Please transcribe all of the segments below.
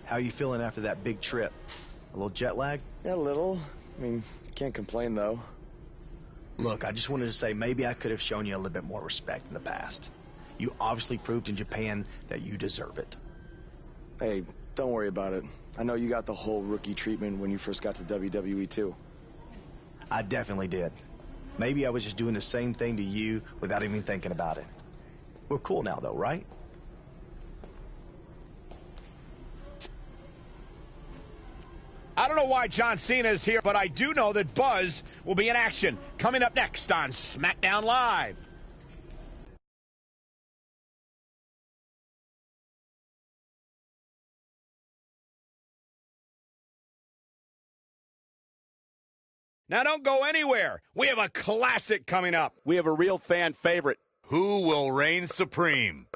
How are you feeling after that big trip? A little jet lag? Yeah, a little. I mean, can't complain, though. Look, I just wanted to say maybe I could have shown you a little bit more respect in the past. You obviously proved in Japan that you deserve it. Hey, don't worry about it. I know you got the whole rookie treatment when you first got to WWE, too. I definitely did. Maybe I was just doing the same thing to you without even thinking about it. We're cool now, though, right? I don't know why John Cena is here, but I do know that Buzz will be in action coming up next on SmackDown Live. Now don't go anywhere. We have a classic coming up. We have a real fan favorite. Who will reign supreme?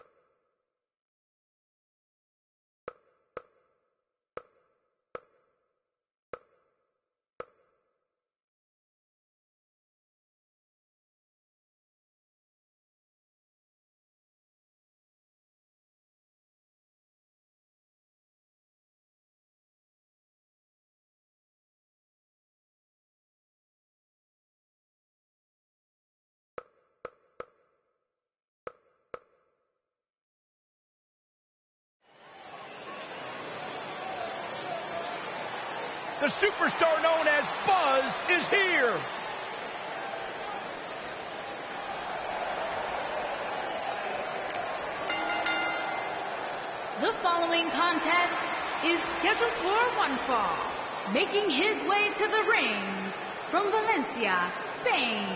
The superstar known as Buzz is here. The following contest is scheduled for one fall. Making his way to the ring from Valencia, Spain,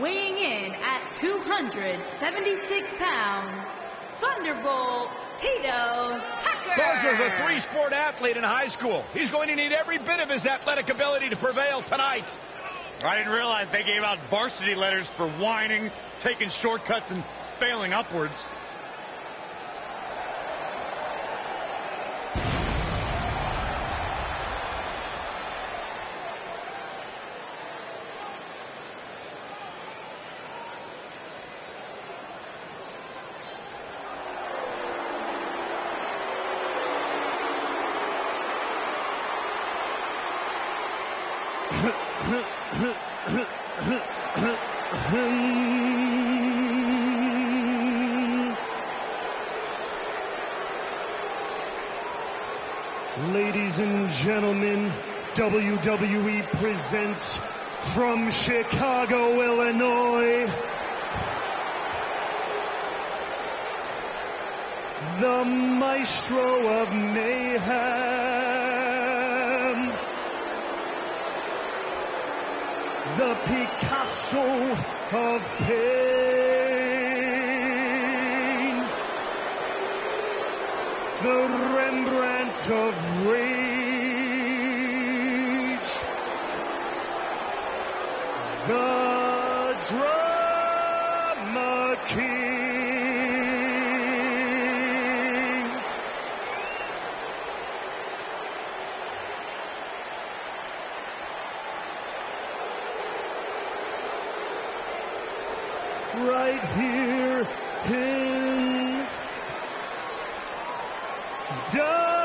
weighing in at 276 pounds, Thunderbolt Tito Tucker. Buzz was a three-sport athlete in high school. He's going to need every bit of his athletic ability to prevail tonight. I didn't realize they gave out varsity letters for whining, taking shortcuts, and failing upwards. Ladies and gentlemen, WWE presents from Chicago, Illinois, the Maestro of Mayhem, the Picasso of Pain, the Rembrandt of Rage, the Drama King, right here in WW.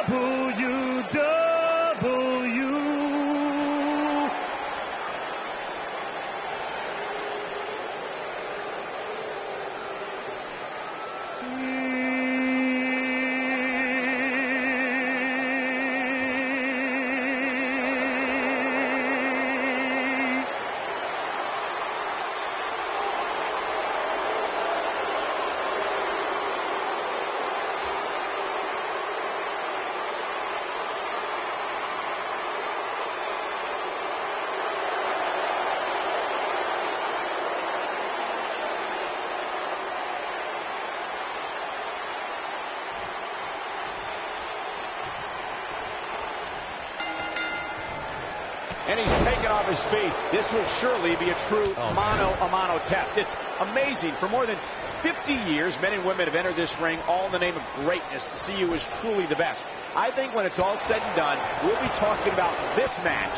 And he's taken off his feet. This will surely be a true mano-a-mano test. It's amazing. For more than 50 years, men and women have entered this ring all in the name of greatness to see who is truly the best. I think when it's all said and done, we'll be talking about this match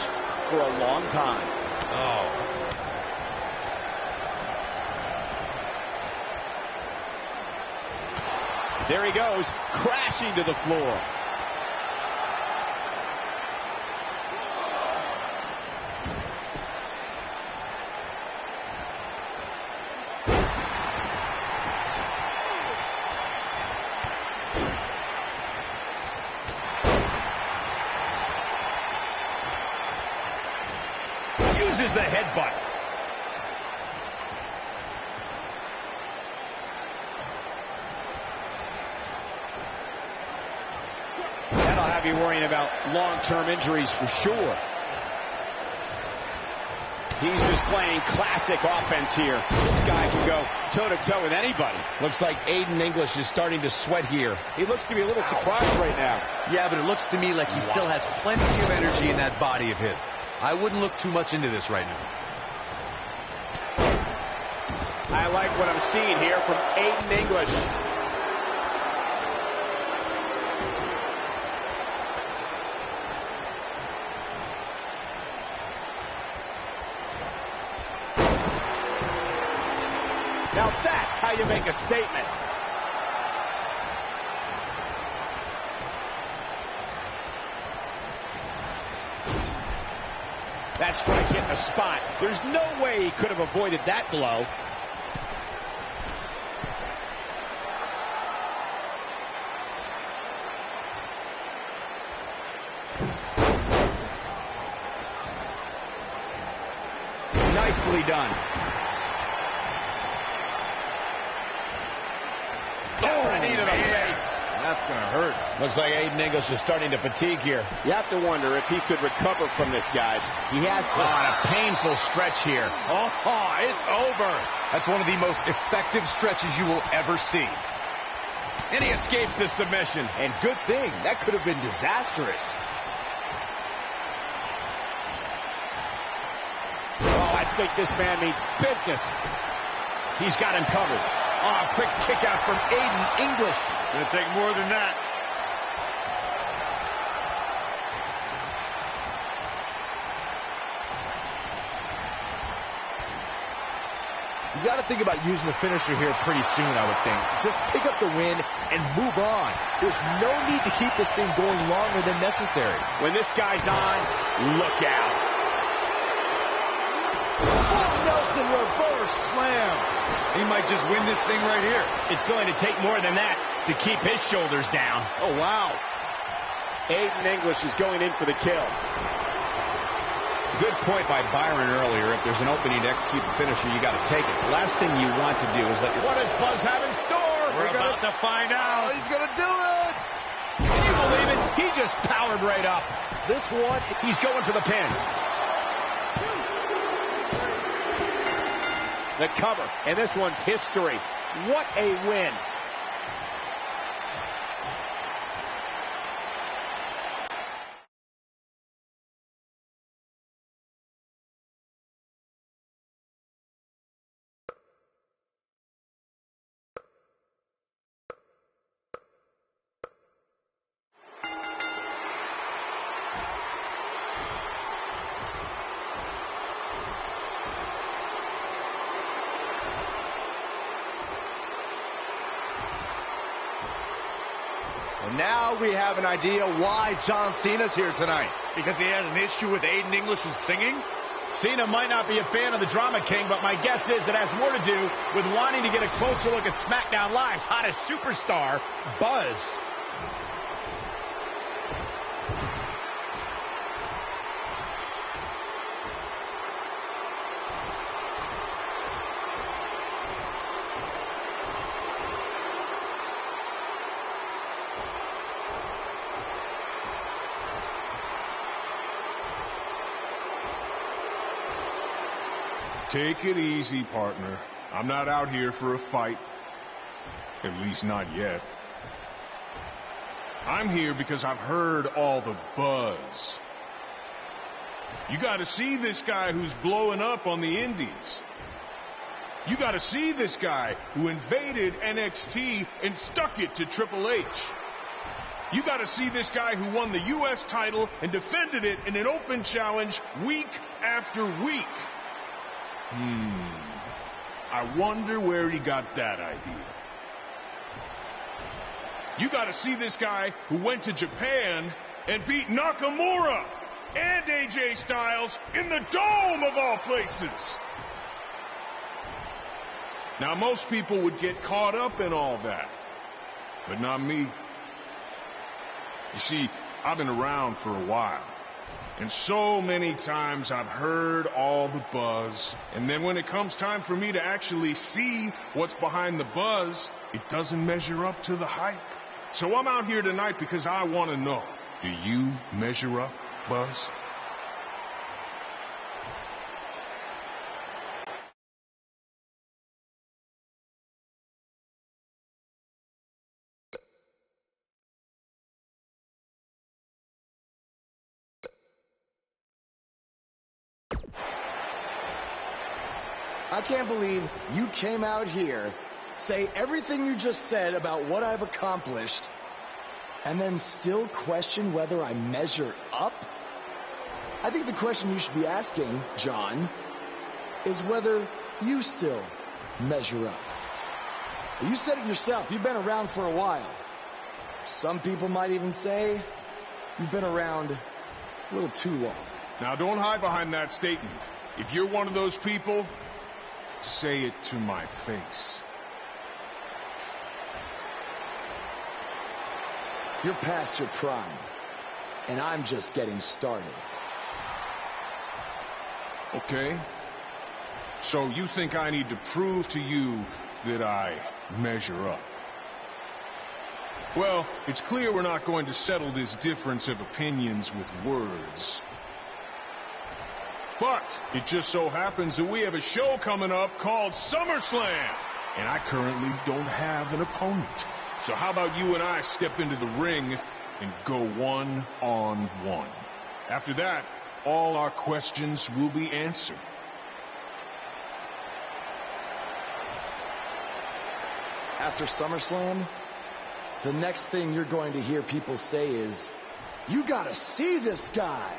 for a long time. There he goes, crashing to the floor. misses the headbutt. That'll have you worrying about long-term injuries for sure. He's just playing classic offense here. This guy can go toe-to-toe with anybody. Looks like Aiden English is starting to sweat here. He looks to be a little surprised right now. Yeah, but it looks to me like he still has plenty of energy in that body of his. I wouldn't look too much into this right now. I like what I'm seeing here from Aiden English. Now that's how you make a statement. That strike hit the spot. There's no way he could have avoided that blow. Nicely done. That's going to hurt. Looks like Aiden English is starting to fatigue here. You have to wonder if he could recover from this, guys. He has on a painful stretch here. Oh, it's over. That's one of the most effective stretches you will ever see. And he escapes the submission. And good thing. That could have been disastrous. Oh, I think this man means business. He's got him covered. Oh, quick kick out from Aiden English. Gonna take more than that. You got to think about using the finisher here pretty soon, I would think. Just pick up the win and move on. There's no need to keep this thing going longer than necessary. When this guy's on, look out. Nelson reverse slam. He might just win this thing right here. It's going to take more than that to keep his shoulders down. Oh, wow. Aiden English is going in for the kill. Good point by Byron earlier. If there's an opening to execute the finisher, you got to take it. The last thing you want to do is let your... What does Buzz have in store? We're about to find out. Oh, he's going to do it. Can you believe it? He just powered right up. This one, he's going for the pin. The cover, and this one's history. What a win. And now we have an idea why John Cena's here tonight. Because he has an issue with Aiden English's singing? Cena might not be a fan of the Drama King, but my guess is it has more to do with wanting to get a closer look at SmackDown Live's hottest superstar, Buzz. Take it easy, partner. I'm not out here for a fight. At least not yet. I'm here because I've heard all the buzz. You got to see this guy who's blowing up on the indies. You got to see this guy who invaded NXT and stuck it to Triple H. You got to see this guy who won the U.S. title and defended it in an open challenge week after week. I wonder where he got that idea. You got to see this guy who went to Japan and beat Nakamura and AJ Styles in the Dome of all places. Now, most people would get caught up in all that, but not me. You see, I've been around for a while. And so many times I've heard all the buzz, and then when it comes time for me to actually see what's behind the buzz, it doesn't measure up to the hype. So I'm out here tonight because I want to know, do you measure up, Buzz? I can't believe you came out here, say everything you just said about what I've accomplished, and then still question whether I measure up? I think the question you should be asking, John, is whether you still measure up. You said it yourself. You've been around for a while. Some people might even say you've been around a little too long. Now, don't hide behind that statement. If you're one of those people, say it to my face. You're past your prime, and I'm just getting started. Okay. So you think I need to prove to you that I measure up? Well, it's clear we're not going to settle this difference of opinions with words. But it just so happens that we have a show coming up called SummerSlam, and I currently don't have an opponent. So how about you and I step into the ring and go one-on-one? After that, all our questions will be answered. After SummerSlam, the next thing you're going to hear people say is, you gotta see this guy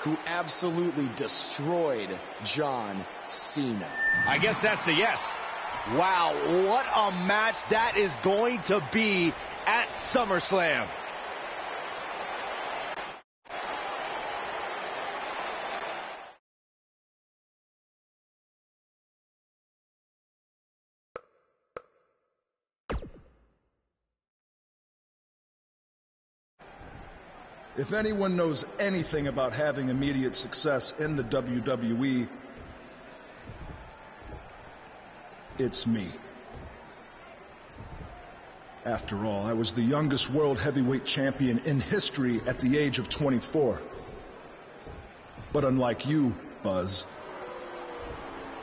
who absolutely destroyed John Cena. I guess that's a yes. Wow, what a match that is going to be at SummerSlam. If anyone knows anything about having immediate success in the WWE, it's me. After all, I was the youngest world heavyweight champion in history at the age of 24. But unlike you, Buzz,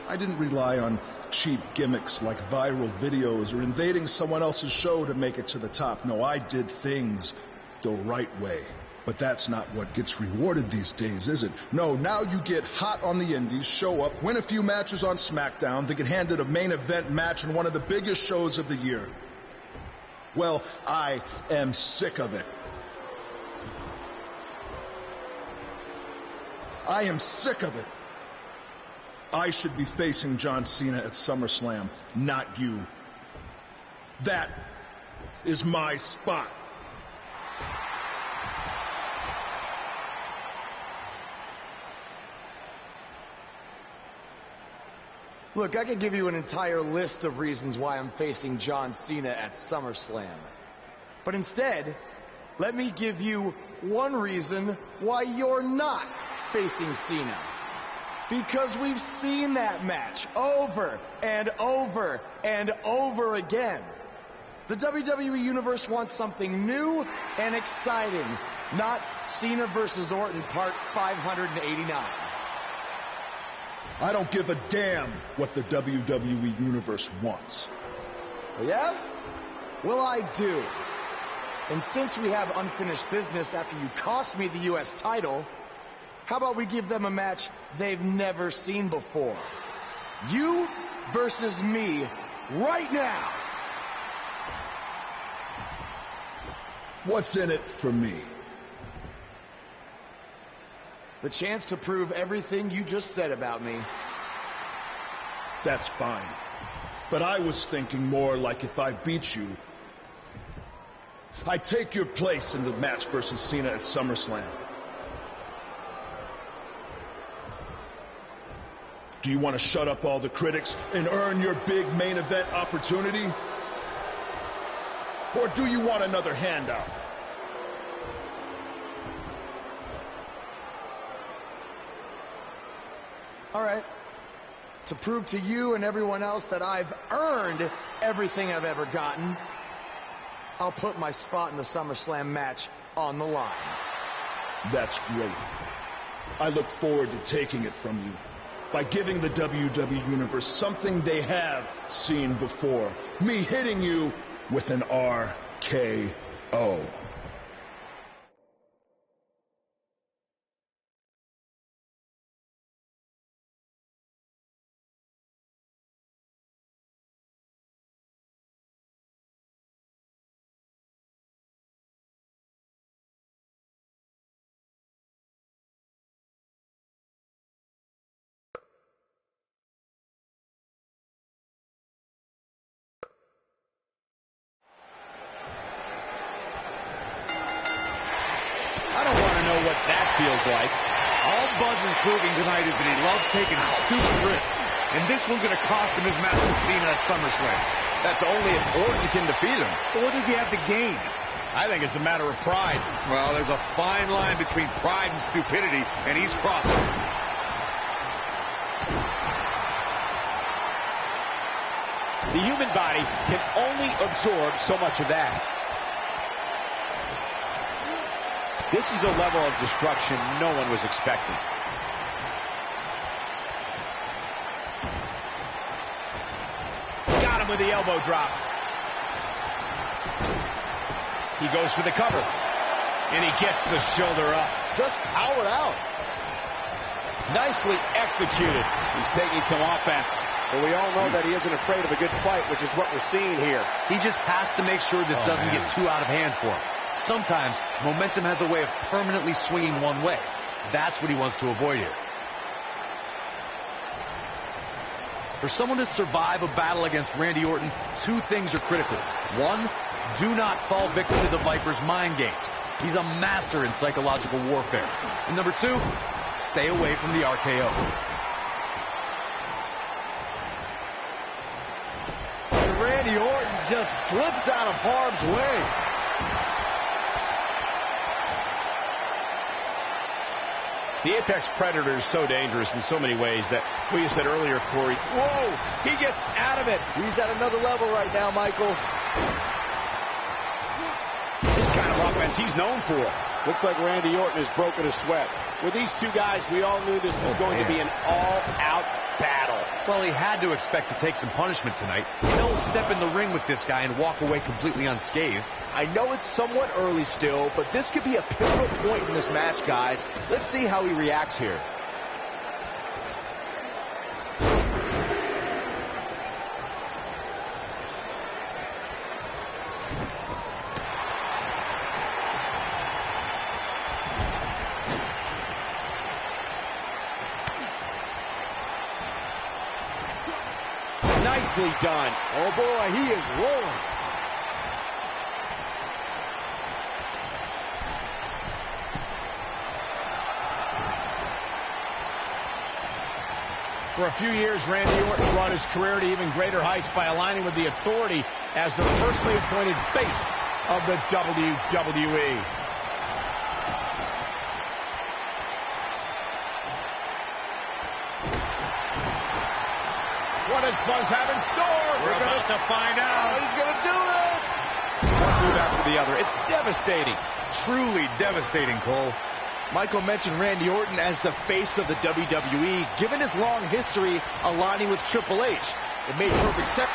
I didn't rely on cheap gimmicks like viral videos or invading someone else's show to make it to the top. No, I did things the right way. But that's not what gets rewarded these days, is it? No, now you get hot on the indies, show up, win a few matches on SmackDown, then get handed a main event match in one of the biggest shows of the year. Well, I am sick of it. I am sick of it. I should be facing John Cena at SummerSlam, not you. That is my spot. Look, I could give you an entire list of reasons why I'm facing John Cena at SummerSlam. But instead, let me give you one reason why you're not facing Cena. Because we've seen that match over and over and over again. The WWE Universe wants something new and exciting, not Cena versus Orton Part 589. I don't give a damn what the WWE Universe wants. Yeah? Well, I do. And since we have unfinished business after you cost me the U.S. title, how about we give them a match they've never seen before? You versus me right now. What's in it for me? The chance to prove everything you just said about me. That's fine. But I was thinking more like if I beat you, I take your place in the match versus Cena at SummerSlam. Do you want to shut up all the critics and earn your big main event opportunity? Or do you want another handout? All right. To prove to you and everyone else that I've earned everything I've ever gotten, I'll put my spot in the SummerSlam match on the line. That's great. I look forward to taking it from you by giving the WWE Universe something they have seen before. Me hitting you with an RKO. What that feels like. All Buzz is proving tonight is that he loves taking stupid risks, and this one's going to cost him his match with Cena at SummerSlam. That's only if Orton can defeat him. But what does he have to gain? I think it's a matter of pride. Well, there's a fine line between pride and stupidity, and he's crossing it. The human body can only absorb so much of that. This is a level of destruction no one was expecting. Got him with the elbow drop. He goes for the cover. And he gets the shoulder up. Just powered out. Nicely executed. He's taking some offense. But we all know that he isn't afraid of a good fight, which is what we're seeing here. He just has to make sure this doesn't get too out of hand for him. Sometimes momentum has a way of permanently swinging one way. That's what he wants to avoid here. For someone to survive a battle against Randy Orton, two things are critical. One, do not fall victim to the Viper's mind games. He's a master in psychological warfare. And number two, stay away from the RKO. And Randy Orton just slips out of harm's way. The Apex Predator is so dangerous in so many ways that, what you said earlier, Corey, whoa, he gets out of it. He's at another level right now, Michael. This kind of offense he's known for. Looks like Randy Orton has broken a sweat. With these two guys, we all knew this was going to be an all-out battle. Well, he had to expect to take some punishment tonight. He'll step in the ring with this guy and walk away completely unscathed. I know it's somewhat early still, but this could be a pivotal point in this match, guys. Let's see how he reacts here. Nicely done. Oh boy, he is rolling. For a few years, Randy Orton brought his career to even greater heights by aligning with the Authority as the personally appointed face of the WWE. What does Buzz have in store? We're about to find out. Oh, he's going to do it. One move after the other. It's devastating. Truly devastating, Cole. Michael mentioned Randy Orton as the face of the WWE. Given his long history aligning with Triple H, it made perfect sense.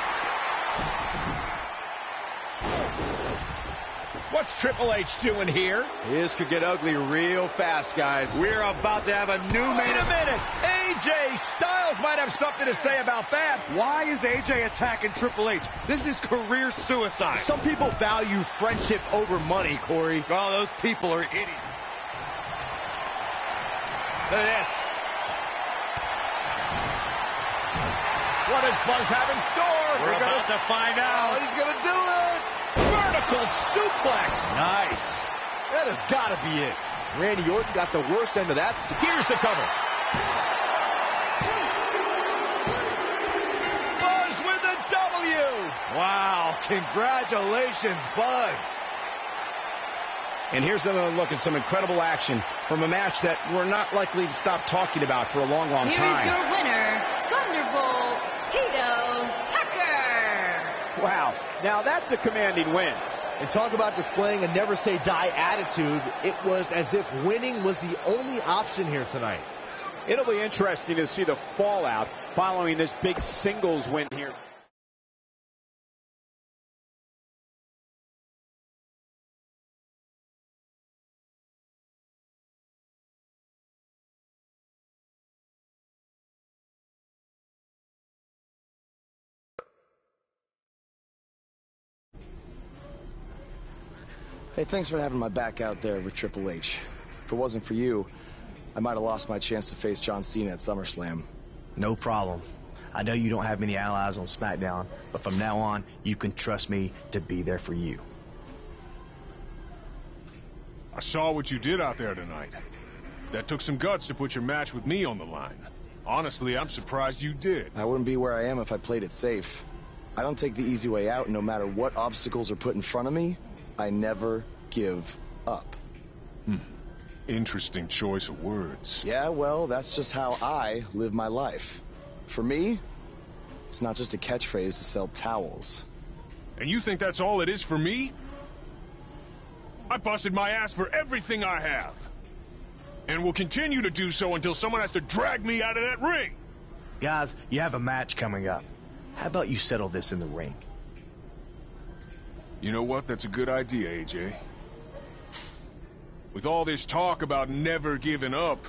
What's Triple H doing here? This could get ugly real fast, guys. We're about to have a new Wait a minute. AJ Styles might have something to say about that. Why is AJ attacking Triple H? This is career suicide. Some people value friendship over money, Corey. Oh, those people are idiots. Look at this. What does Buzz have in store? We're about to find out. Oh, he's going to do it. Vertical suplex. Nice. That has got to be it. Randy Orton got the worst end of that. Here's the cover. Buzz with a W. Wow. Congratulations, Buzz. And here's another look at some incredible action from a match that we're not likely to stop talking about for a long, long time. Here's your winner, Thunderbolt Tito Tucker. Wow, now that's a commanding win. And talk about displaying a never-say-die attitude. It was as if winning was the only option here tonight. It'll be interesting to see the fallout following this big singles win here. Hey, thanks for having my back out there with Triple H. If it wasn't for you, I might have lost my chance to face John Cena at SummerSlam. No problem. I know you don't have many allies on SmackDown, but from now on, you can trust me to be there for you. I saw what you did out there tonight. That took some guts to put your match with me on the line. Honestly, I'm surprised you did. I wouldn't be where I am if I played it safe. I don't take the easy way out, no matter what obstacles are put in front of me. I never give up. Interesting choice of words. Yeah, well, that's just how I live my life. For me, it's not just a catchphrase to sell towels. And you think that's all it is for me? I busted my ass for everything I have. And will continue to do so until someone has to drag me out of that ring. Guys, you have a match coming up. How about you settle this in the ring? You know what? That's a good idea, AJ. With all this talk about never giving up,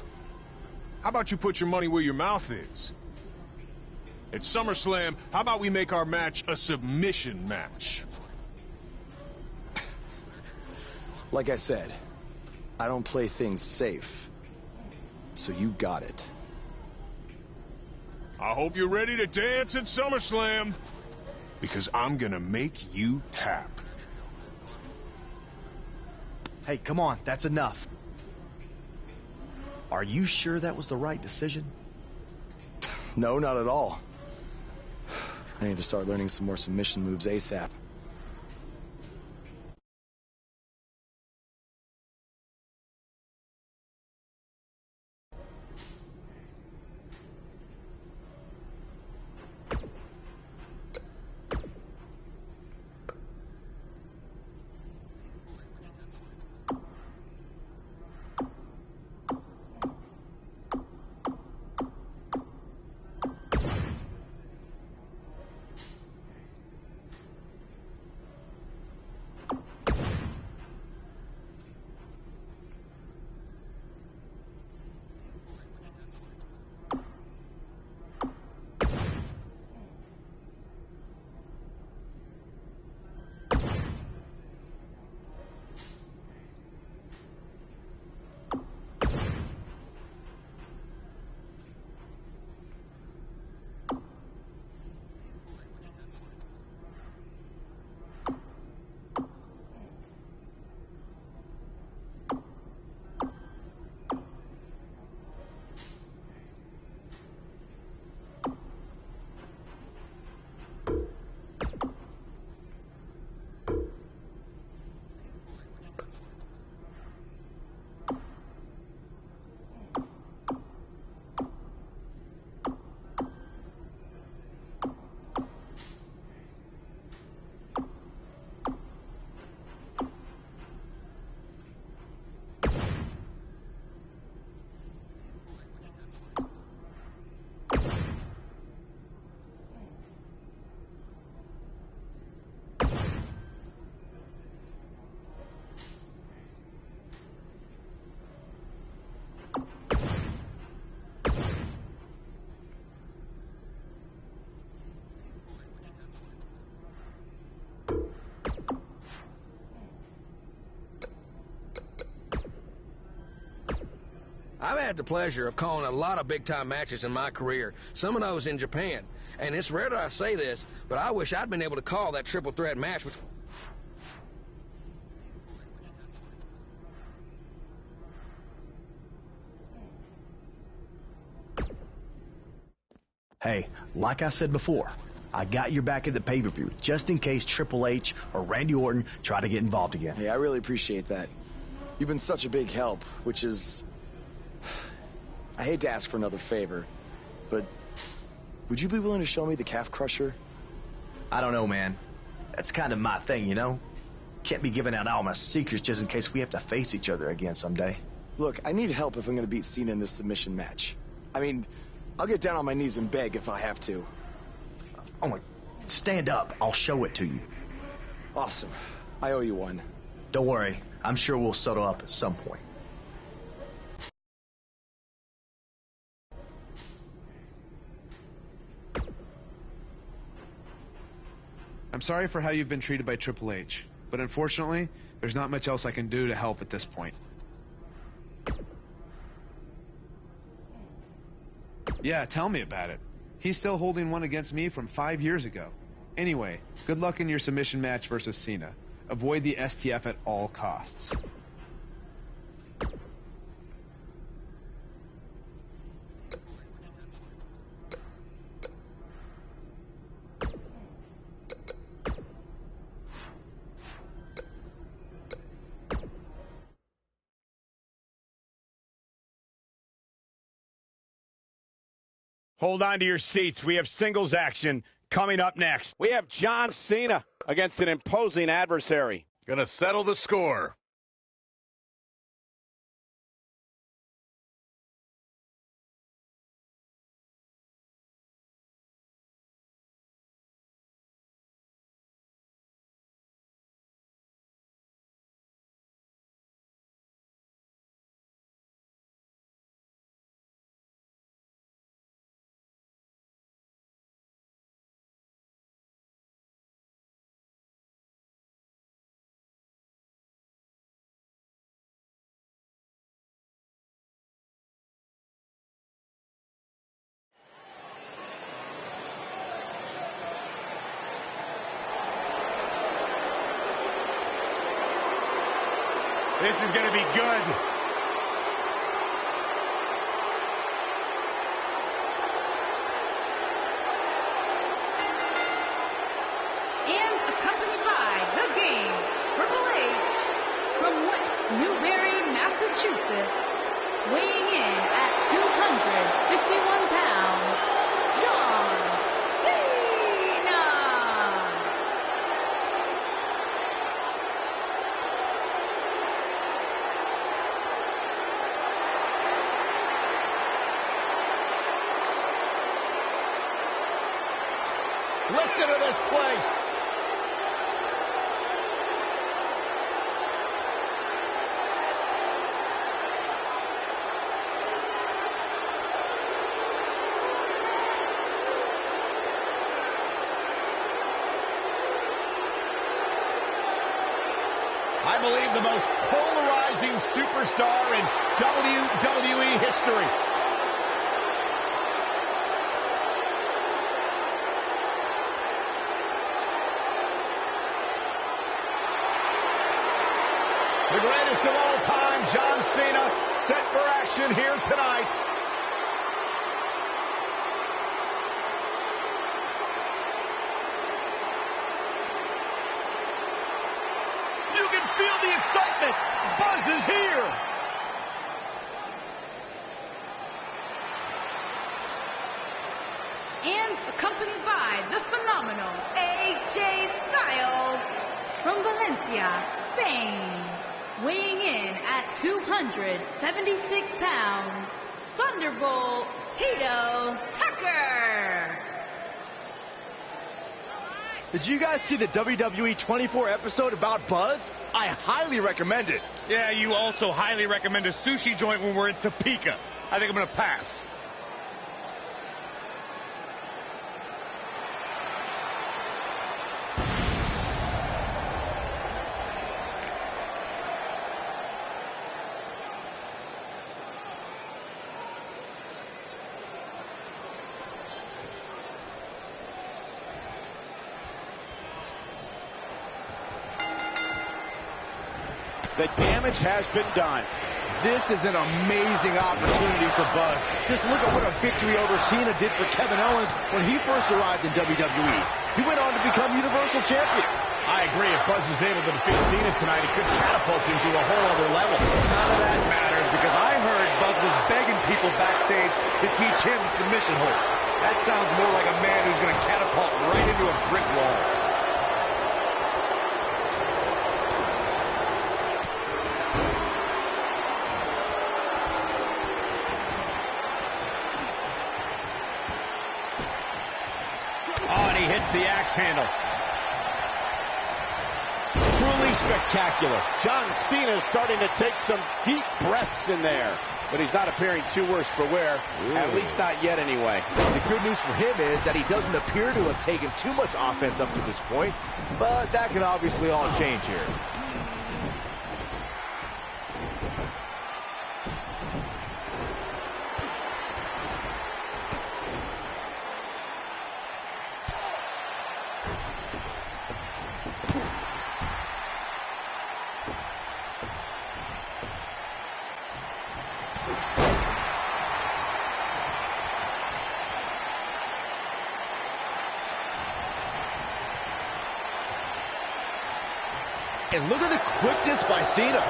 how about you put your money where your mouth is? At SummerSlam, how about we make our match a submission match? Like I said, I don't play things safe. So you got it. I hope you're ready to dance at SummerSlam, because I'm gonna make you tap. Hey, come on, that's enough. Are you sure that was the right decision? No, not at all. I need to start learning some more submission moves ASAP. I've had the pleasure of calling a lot of big-time matches in my career, some of those in Japan. And it's rare that I say this, but I wish I'd been able to call that triple threat match. Hey, like I said before, I got your back at the pay-per-view, just in case Triple H or Randy Orton try to get involved again. Hey, I really appreciate that. You've been such a big help, which is... I hate to ask for another favor, but would you be willing to show me the calf crusher? I don't know, man. That's kind of my thing, you know? Can't be giving out all my secrets just in case we have to face each other again someday. Look, I need help if I'm going to beat Cena in this submission match. I mean, I'll get down on my knees and beg if I have to. Oh my... Stand up. I'll show it to you. Awesome. I owe you one. Don't worry. I'm sure we'll settle up at some point. I'm sorry for how you've been treated by Triple H, but unfortunately, there's not much else I can do to help at this point. Yeah, tell me about it. He's still holding one against me from 5 years ago. Anyway, good luck in your submission match versus Cena. Avoid the STF at all costs. Hold on to your seats. We have singles action coming up next. We have John Cena against an imposing adversary. Gonna settle the score. This is going to be good. And accompanied by the game, Triple H, from West Newbury, Massachusetts, weighing in at 251 pounds, John Cena. Listen to this place. I believe the most polarizing superstar in WWE history. The greatest of all time, John Cena, set for action here tonight. You can feel the excitement. Buzz is here. And accompanied by the phenomenal j Styles from Valencia, Spain, weighing in at 276 pounds, Thunderbolt Tito Tucker. Did you guys see the WWE 24 episode about Buzz? I highly recommend it. Yeah, you also highly recommend a sushi joint when we're in Topeka. I think I'm going to pass. The damage has been done. This is an amazing opportunity for Buzz. Just look at what a victory over Cena did for Kevin Owens when he first arrived in WWE. He went on to become Universal Champion. I agree. If Buzz is able to defeat Cena tonight, he could catapult him to a whole other level. None of that matters because I heard Buzz was begging people backstage to teach him submission holds. That sounds more like a man who's going to catapult right into a brick wall. Oh, and he hits the axe handle. Truly spectacular. John Cena is starting to take some deep breaths in there. But he's not appearing too worse for wear. At least not yet anyway. The good news for him is that he doesn't appear to have taken too much offense up to this point. But that can obviously all change here. And look at the quickness by Cena.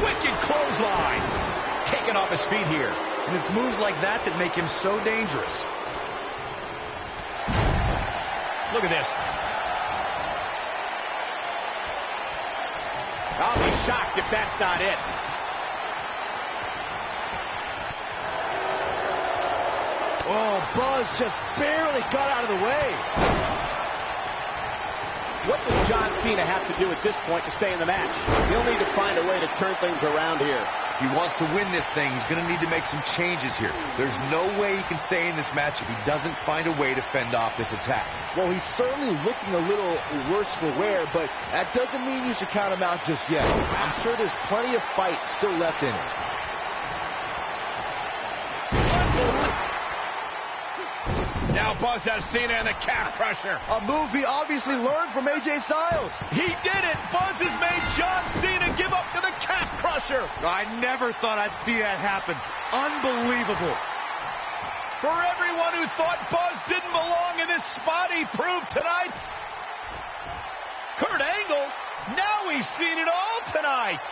Wicked clothesline. Taken off his feet here. And it's moves like that that make him so dangerous. Look at this. I'll be shocked if that's not it. Oh, Buzz just barely got out of the way. What does John Cena have to do at this point to stay in the match? He'll need to find a way to turn things around here. If he wants to win this thing, he's going to need to make some changes here. There's no way he can stay in this match if he doesn't find a way to fend off this attack. Well, he's certainly looking a little worse for wear, but that doesn't mean you should count him out just yet. I'm sure there's plenty of fight still left in him. Now Buzz has Cena in the calf crusher. A move he obviously learned from AJ Styles. He did it. Buzz has made John Cena give up to the calf crusher. I never thought I'd see that happen. Unbelievable. For everyone who thought Buzz didn't belong in this spot, he proved tonight. Kurt Angle, now we've seen it all tonight.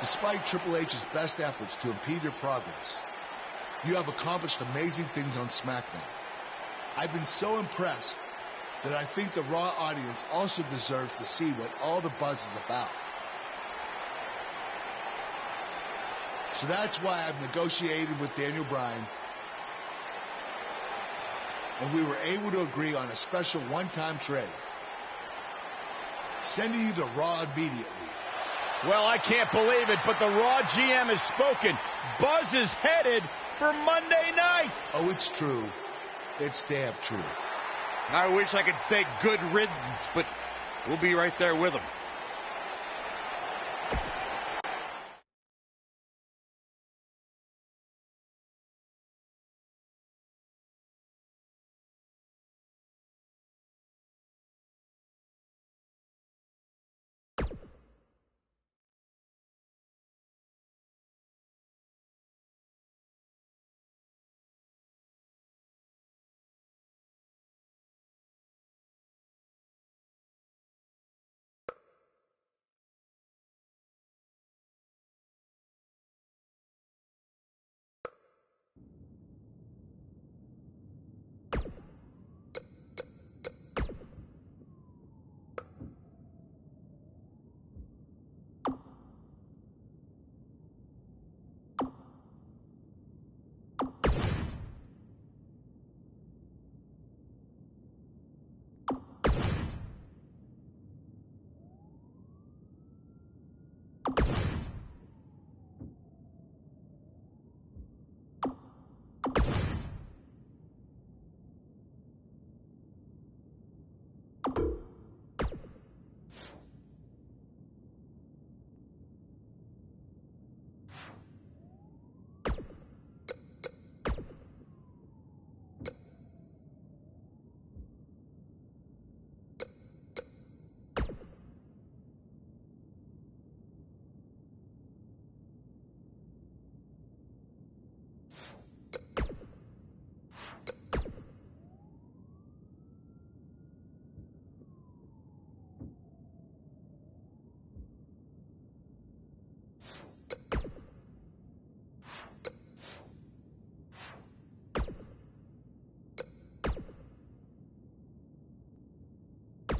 Despite Triple H's best efforts to impede your progress, you have accomplished amazing things on SmackDown. I've been so impressed that I think the Raw audience also deserves to see what all the buzz is about. So that's why I've negotiated with Daniel Bryan, and we were able to agree on a special one-time trade, sending you to Raw immediately. Well, I can't believe it, but the Raw GM has spoken. Buzz is headed for Monday night. Oh, it's true. It's damn true. I wish I could say good riddance, but we'll be right there with him.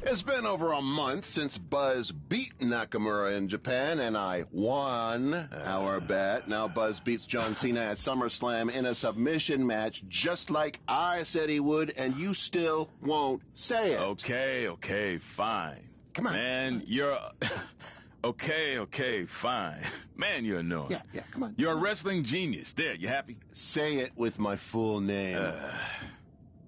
It's been over a month since Buzz beat Nakamura in Japan, and I won our bet. Now Buzz beats John Cena at SummerSlam in a submission match, just like I said he would, and you still won't say it. Okay, fine. Come on. Man, you're... Okay, fine. Man, you're annoying. Yeah, come on. You're a wrestling genius. There, you happy? Say it with my full name.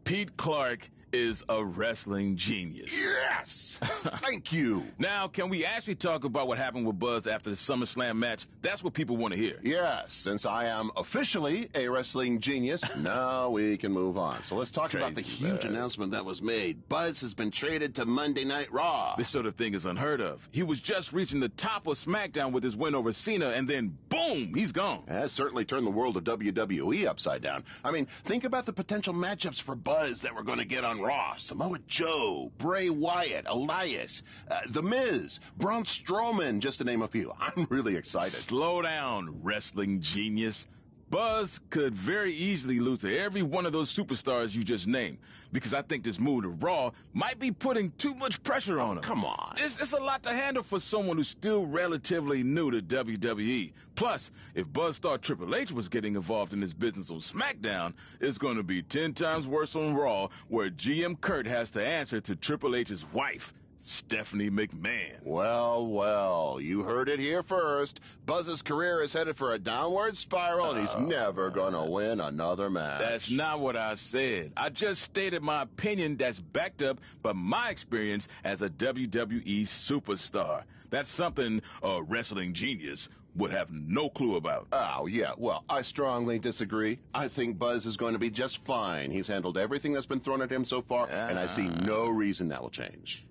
Pete Clark is a wrestling genius. Yes! Thank you. Now, can we actually talk about what happened with Buzz after the SummerSlam match? That's what people want to hear. Yes, since I am officially a wrestling genius, now we can move on. So let's talk about the huge announcement that was made. Buzz has been traded to Monday Night Raw. This sort of thing is unheard of. He was just reaching the top of SmackDown with his win over Cena, and then boom, he's gone. It has certainly turned the world of WWE upside down. I mean, think about the potential matchups for Buzz that we're going to get on Raw. Samoa Joe, Bray Wyatt, Elias, The Miz, Braun Strowman, just to name a few. I'm really excited. Slow down, wrestling genius. Buzz could very easily lose to every one of those superstars you just named, because I think this move to Raw might be putting too much pressure on him. Come on. It's a lot to handle for someone who's still relatively new to WWE. Plus, if Buzz thought Triple H was getting involved in his business on SmackDown, it's going to be 10 times worse on Raw, where GM Kurt has to answer to Triple H's wife, Stephanie McMahon. Well, you heard it here first. Buzz's career is headed for a downward spiral, and he's never gonna win another match. That's not what I said. I just stated my opinion that's backed up by my experience as a WWE superstar. That's something a wrestling genius would have no clue about. Oh, yeah, well, I strongly disagree. I think Buzz is going to be just fine. He's handled everything that's been thrown at him so far, and I see no reason that will change.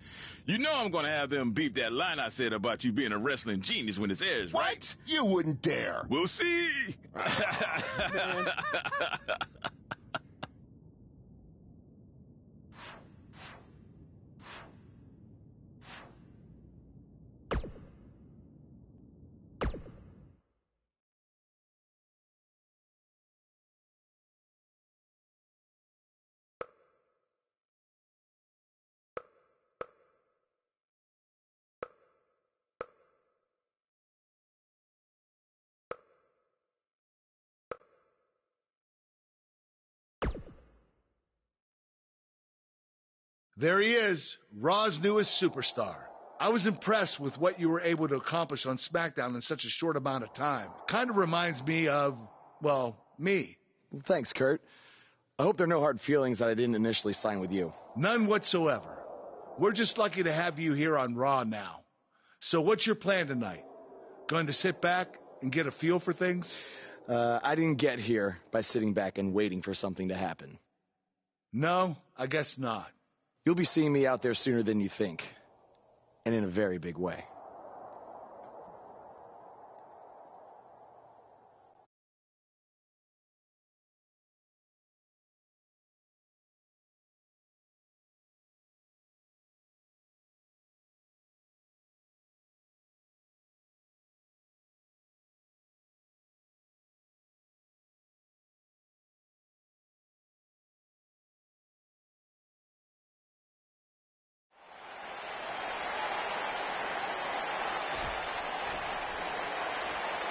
You know I'm going to have them beep that line I said about you being a wrestling genius when it airs, what? Right? You wouldn't dare. We'll see. There he is, Raw's newest superstar. I was impressed with what you were able to accomplish on SmackDown in such a short amount of time. Kind of reminds me of, well, me. Well, thanks, Kurt. I hope there are no hard feelings that I didn't initially sign with you. None whatsoever. We're just lucky to have you here on Raw now. So what's your plan tonight? Going to sit back and get a feel for things? I didn't get here by sitting back and waiting for something to happen. No, I guess not. You'll be seeing me out there sooner than you think, and in a very big way.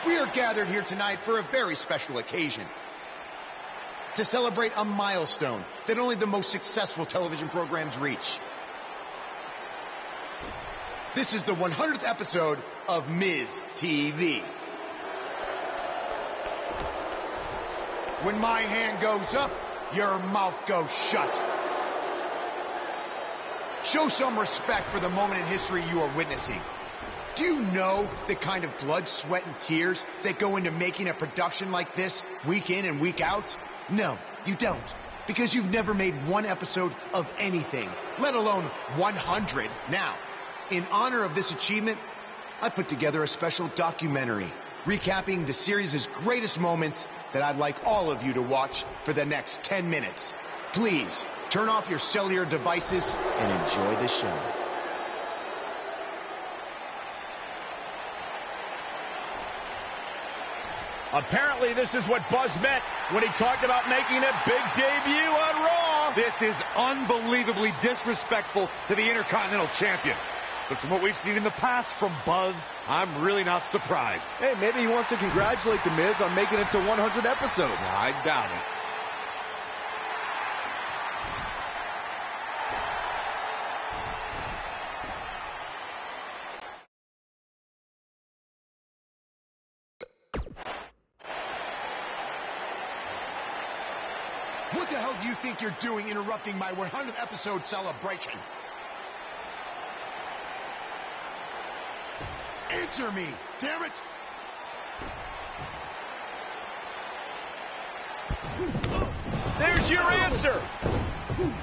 We are gathered here tonight for a very special occasion. To celebrate a milestone that only the most successful television programs reach. This is the 100th episode of Miz TV. When my hand goes up, your mouth goes shut. Show some respect for the moment in history you are witnessing. Do you know the kind of blood, sweat, and tears that go into making a production like this week in and week out? No, you don't. Because you've never made one episode of anything, let alone 100. Now, in honor of this achievement, I put together a special documentary recapping the series' greatest moments that I'd like all of you to watch for the next 10 minutes. Please, turn off your cellular devices and enjoy the show. Apparently, this is what Buzz meant when he talked about making a big debut on Raw. This is unbelievably disrespectful to the Intercontinental Champion. But from what we've seen in the past from Buzz, I'm really not surprised. Hey, maybe he wants to congratulate The Miz on making it to 100 episodes. I doubt it. What the hell do you think you're doing interrupting my 100th episode celebration? Answer me, damn it! There's your answer!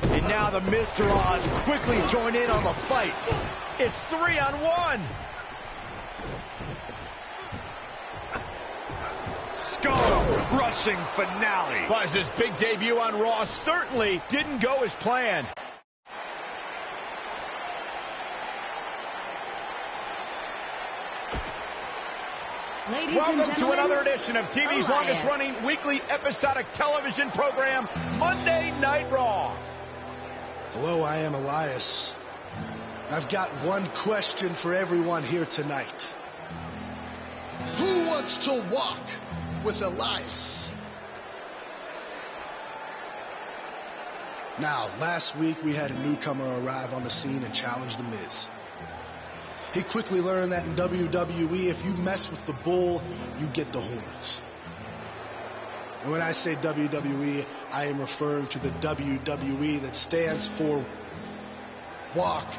And now the Mr. Oz quickly join in on the fight. It's 3-on-1! Skull-crushing finale. Buzz's big debut on Raw certainly didn't go as planned. Ladies Welcome to another edition of TV's longest-running weekly episodic television program, Monday Night Raw. Hello, I am Elias. I've got one question for everyone here tonight. Who wants to walk with Elias? Now, last week we had a newcomer arrive on the scene and challenge The Miz. He quickly learned that in WWE, if you mess with the bull, you get the horns. And when I say WWE, I am referring to the WWE that stands for Walk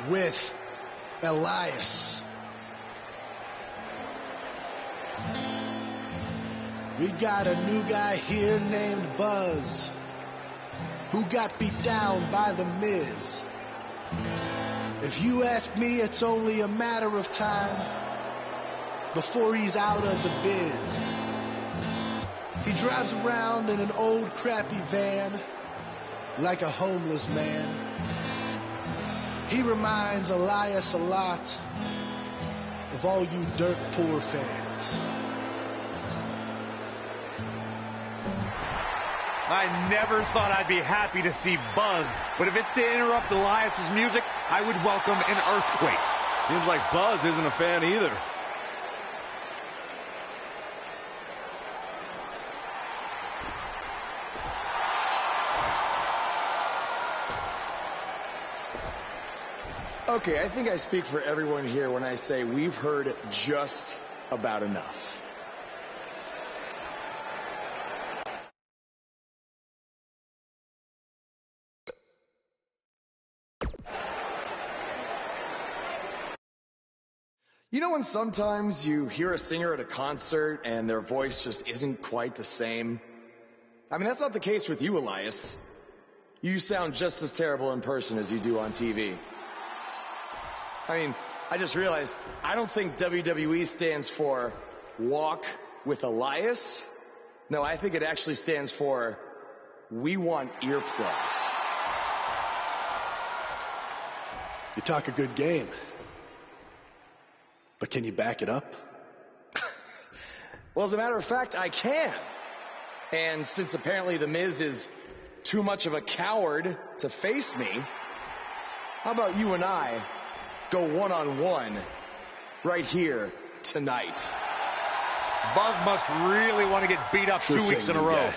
with Elias. We got a new guy here named Buzz, who got beat down by The Miz. If you ask me, it's only a matter of time before he's out of the biz. He drives around in an old crappy van like a homeless man. He reminds Elias a lot of all you dirt poor fans. I never thought I'd be happy to see Buzz, but if it's to interrupt Elias's music, I would welcome an earthquake. Seems like Buzz isn't a fan either. Okay, I think I speak for everyone here when I say we've heard just about enough. You know when sometimes you hear a singer at a concert and their voice just isn't quite the same? I mean, that's not the case with you, Elias. You sound just as terrible in person as you do on TV. I mean, I just realized I don't think WWE stands for Walk with Elias. No, I think it actually stands for We Want Earplugs. You talk a good game. But can you back it up? Well, as a matter of fact, I can. And since apparently The Miz is too much of a coward to face me, how about you and I go one-on-one right here tonight? Buzz must really want to get beat up 2 weeks in a row.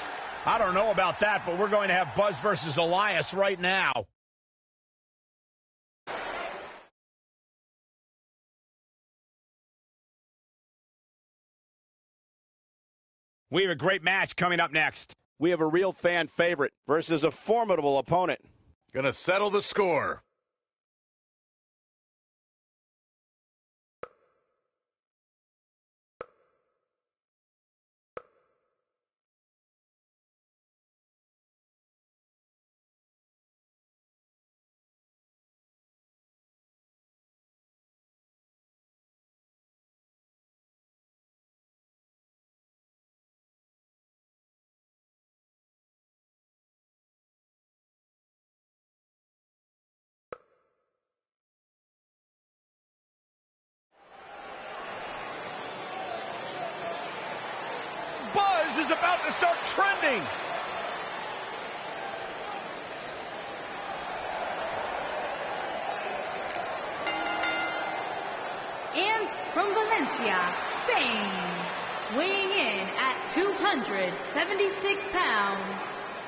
I don't know about that, but we're going to have Buzz versus Elias right now. We have a great match coming up next. We have a real fan favorite versus a formidable opponent. Gonna settle the score. Buzz is about to start trending. from Valencia, Spain. Weighing in at 276 pounds,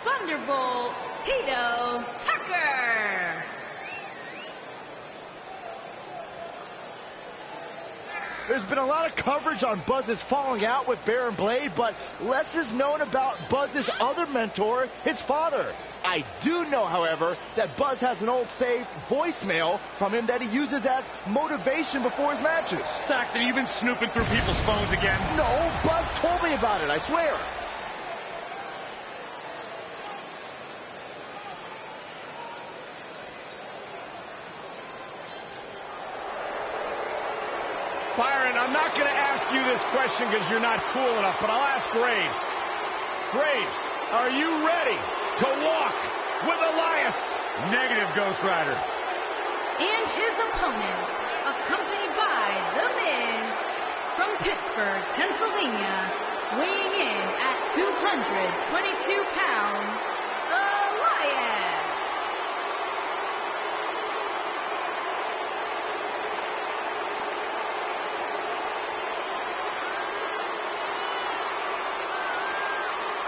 Thunderbolt Tito Tucker. There's been a lot of coverage on Buzz's falling out with Baron Blade, but less is known about Buzz's other mentor, his father. I do know, however, that Buzz has an old saved voicemail from him that he uses as motivation before his matches. Saxton, you've been snooping through people's phones again? No, Buzz told me about it, I swear. Byron, I'm not going to ask you this question because you're not cool enough, but I'll ask Graves. Graves, are you ready to walk with Elias? Negative, Ghost Rider. And his opponent, accompanied by The Miz, from Pittsburgh, Pennsylvania, weighing in at 222 pounds, Elias.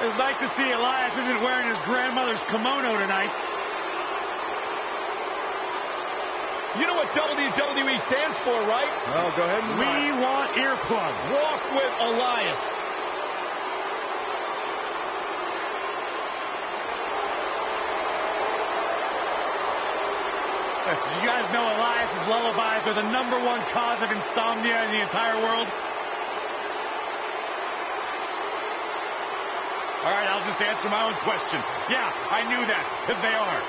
It's nice to see Elias isn't wearing his grandmother's kimono tonight. You know what WWE stands for, right? Oh, go ahead and we want earplugs. Walk with Elias. Listen, you guys know Elias's lullabies are the #1 cause of insomnia in the entire world? All right, I'll just answer my own question. Yeah, I knew that, because they are.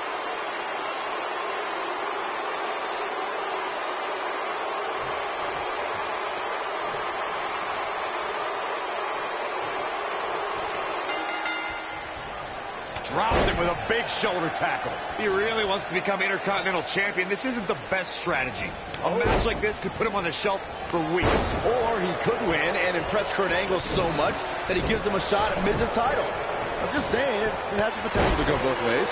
Dropped him with a big shoulder tackle. He really wants to become Intercontinental Champion. This isn't the best strategy. A match like this could put him on the shelf for weeks. Or he could win and impress Kurt Angle so much that he gives him a shot at Miz's title. I'm just saying, it has the potential to go both ways.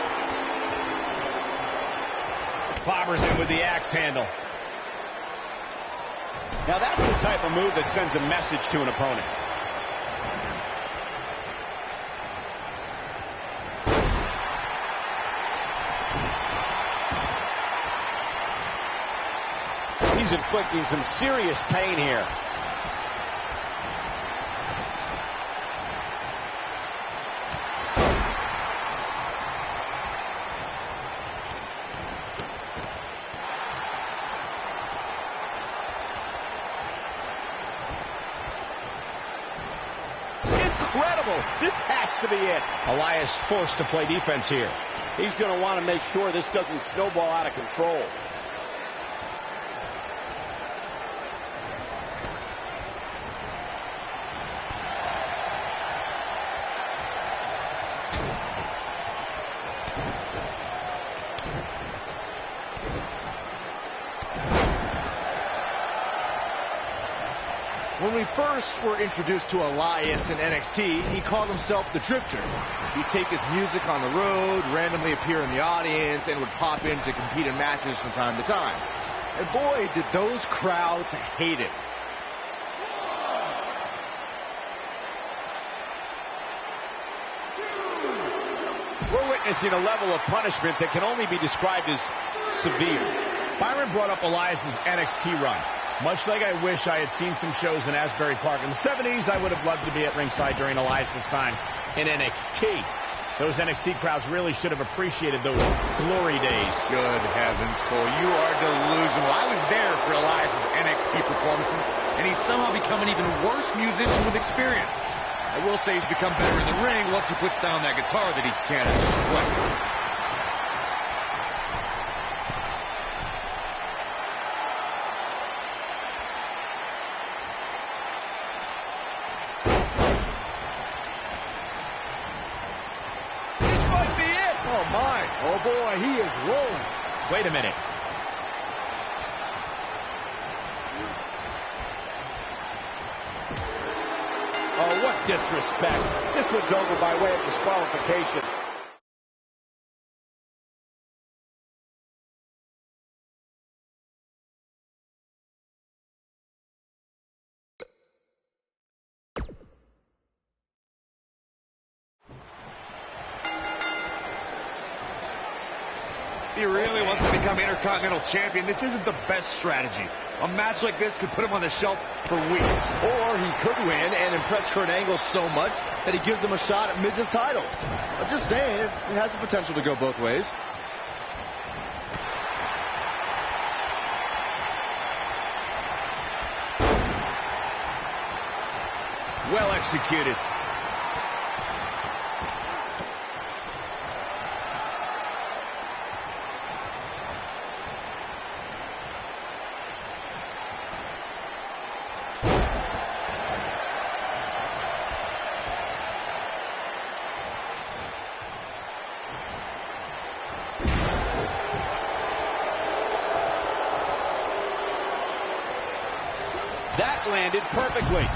Clobbers him with the axe handle. Now that's the type of move that sends a message to an opponent. He's inflicting some serious pain here. Incredible! This has to be it. Elias forced to play defense here. He's going to want to make sure this doesn't snowball out of control. When we first were introduced to Elias in NXT, he called himself the Drifter. He'd take his music on the road, randomly appear in the audience, and would pop in to compete in matches from time to time. And boy, did those crowds hate it. We're witnessing a level of punishment that can only be described as severe. Byron brought up Elias's NXT run. Much like I wish I had seen some shows in Asbury Park. In the 70s, I would have loved to be at ringside during Elias's time in NXT. Those NXT crowds really should have appreciated those glory days. Good heavens, Cole, you are delusional. I was there for Elias's NXT performances, and he's somehow become an even worse musician with experience. I will say he's become better in the ring once he puts down that guitar that he can't play. Oh, my. Oh, boy, he is rolling. Wait a minute. Oh, what disrespect. This one's over by way of disqualification. He really wants to become Intercontinental Champion. This isn't the best strategy. A match like this could put him on the shelf for weeks. Or he could win and impress Kurt Angle so much that he gives him a shot at Miz's title. I'm just saying, it has the potential to go both ways. Well executed. That landed perfectly.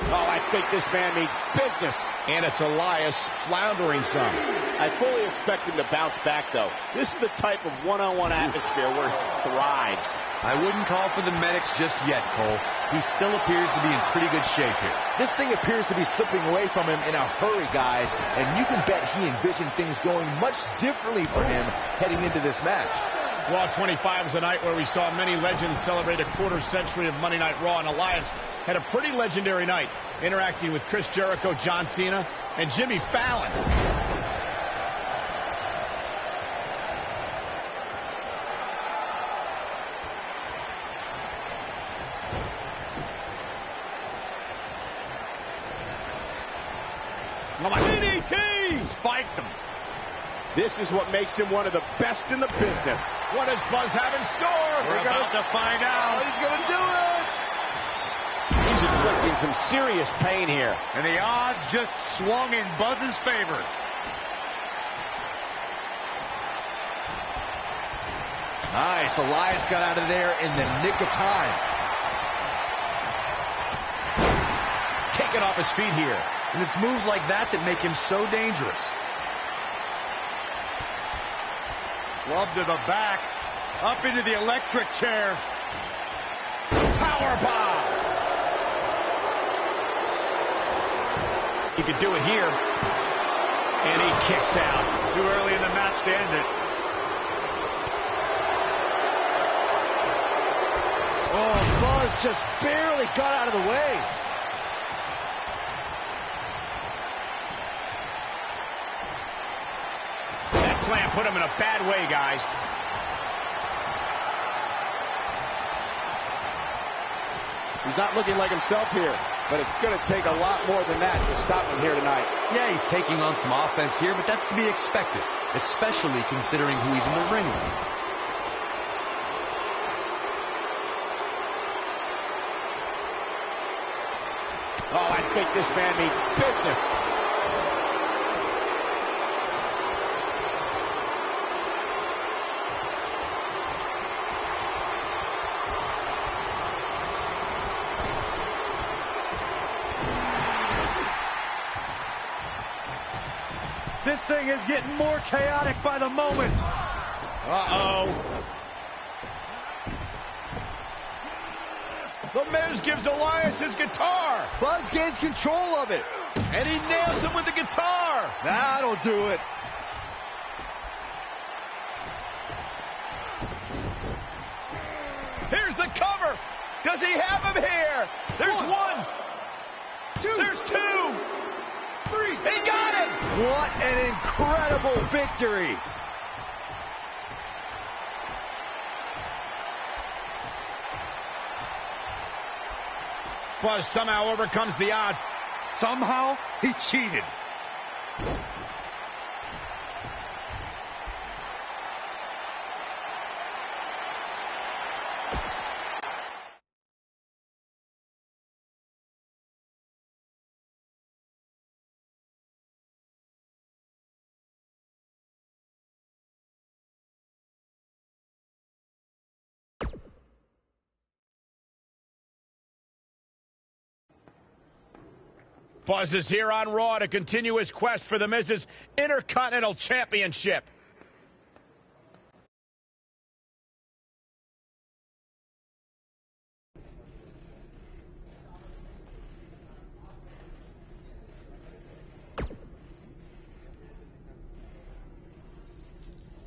Oh, I think this man means business. And it's Elias floundering some. I fully expect him to bounce back, though. This is the type of one-on-one atmosphere where he thrives. I wouldn't call for the medics just yet, Cole. He still appears to be in pretty good shape here. This thing appears to be slipping away from him in a hurry, guys, and you can bet he envisioned things going much differently for him heading into this match. Raw 25 was a night where we saw many legends celebrate a quarter century of Monday Night Raw, and Elias had a pretty legendary night, interacting with Chris Jericho, John Cena, and Jimmy Fallon. DDT! Spiked him. This is what makes him one of the best in the business. What does Buzz have in store? We're about to find out. Oh, he's going to do it. He's inflicting some serious pain here. And the odds just swung in Buzz's favor. Nice. Elias got out of there in the nick of time. Taken off his feet here. And it's moves like that that make him so dangerous. Club to the back. Up into the electric chair. Powerbomb. He could do it here. And he kicks out. Too early in the match to end it. Oh, Buzz just barely got out of the way. That slam put him in a bad way, guys. He's not looking like himself here, but it's going to take a lot more than that to stop him here tonight. Yeah, he's taking on some offense here, but that's to be expected, especially considering who he's in the ring with. Oh, I think this man means business. This thing is getting more chaotic by the moment. Uh-oh. The Miz gives Elias his guitar. Buzz gains control of it. And he nails him with the guitar. That'll do it. Here's the cover. Does he have him here? There's one. There's two. Three. He got him. What an incredible victory. Buzz somehow overcomes the odds. Somehow he cheated. Buzz is here on Raw to continue his quest for the Miz's Intercontinental Championship.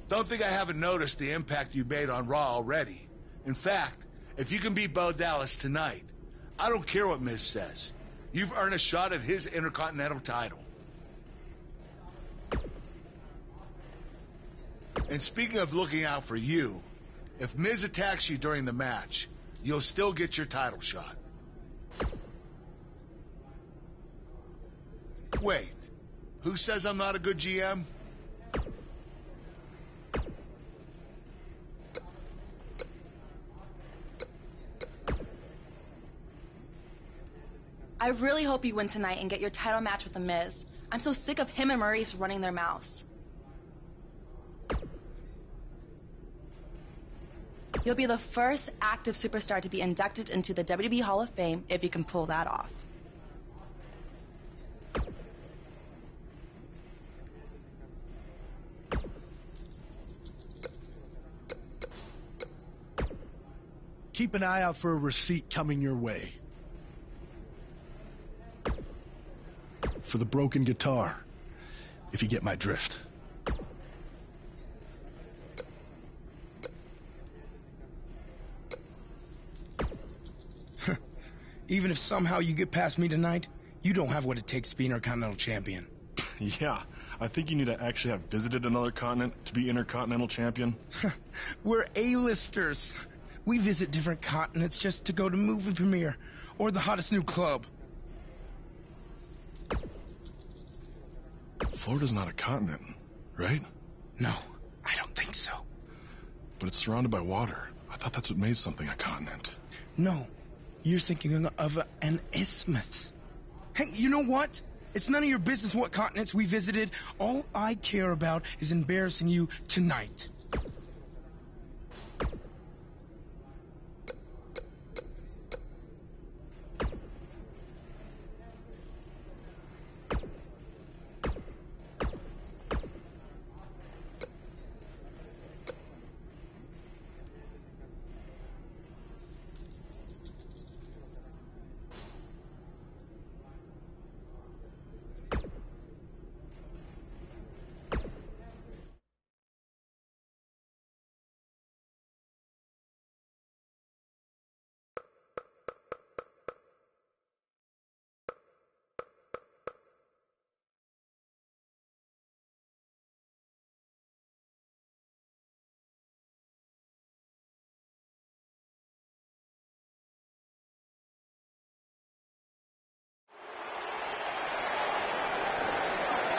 Don't think I haven't noticed the impact you've made on Raw already. In fact, if you can beat Bo Dallas tonight, I don't care what Miz says. You've earned a shot at his Intercontinental title. And speaking of looking out for you, if Miz attacks you during the match, you'll still get your title shot. Wait, who says I'm not a good GM? I really hope you win tonight and get your title match with The Miz. I'm so sick of him and Maurice running their mouths. You'll be the first active superstar to be inducted into the WWE Hall of Fame if you can pull that off. Keep an eye out for a receipt coming your way. For the broken guitar, if you get my drift. Even if somehow you get past me tonight, you don't have what it takes to be Intercontinental Champion. Yeah, I think you need to actually have visited another continent to be Intercontinental Champion. We're A-listers. We visit different continents just to go to movie premiere or the hottest new club. Florida's not a continent, right? No, I don't think so. But it's surrounded by water. I thought that's what made something a continent. No, you're thinking of an isthmus. Hey, you know what? It's none of your business what continents we visited. All I care about is embarrassing you tonight.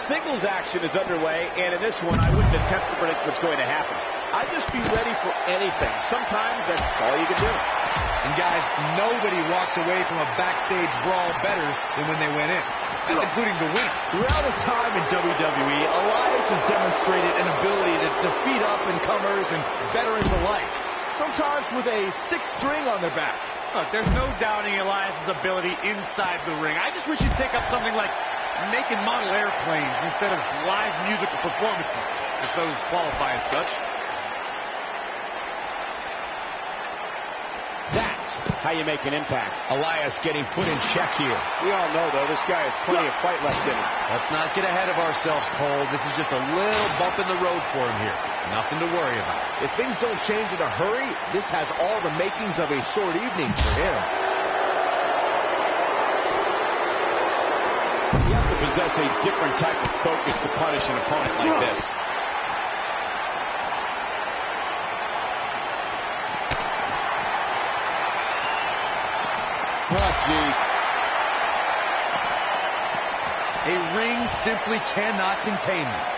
Singles action is underway, and in this one, I wouldn't attempt to predict what's going to happen. I'd just be ready for anything. Sometimes that's all you can do. And guys, nobody walks away from a backstage brawl better than when they went in. That's including the winner. Throughout his time in WWE, Elias has demonstrated an ability to defeat up-and-comers and veterans alike, sometimes with a sixth string on their back. Look, there's no doubting Elias' ability inside the ring. I just wish he'd take up something like making model airplanes instead of live musical performances, if those qualify as such. That's how you make an impact. Elias getting put in check here. We all know, though, this guy has plenty of fight left in him. Let's not get ahead of ourselves, Cole. This is just a little bump in the road for him here. Nothing to worry about. If things don't change in a hurry, this has all the makings of a short evening for him. You have to possess a different type of focus to punish an opponent like this. Oh, jeez. A ring simply cannot contain them.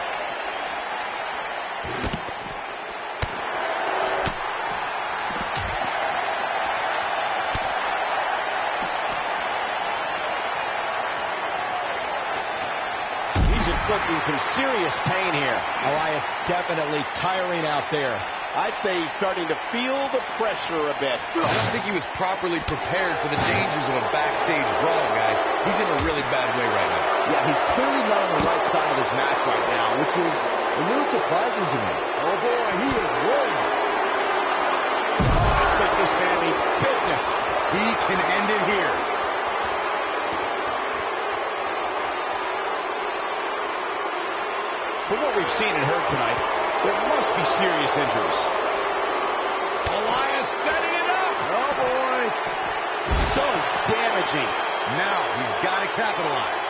Inflicting some serious pain here. Elias definitely tiring out there. I'd say he's starting to feel the pressure a bit. I don't think he was properly prepared for the dangers of a backstage brawl, guys. He's in a really bad way right now. Yeah, he's clearly not on the right side of this match right now, which is a little surprising to me. Oh boy, he is rolling. I think this man means business. He can end it here. From what we've seen and heard tonight, There must be serious injuries. Elias setting it up. Oh, boy. So damaging. Now he's got to capitalize.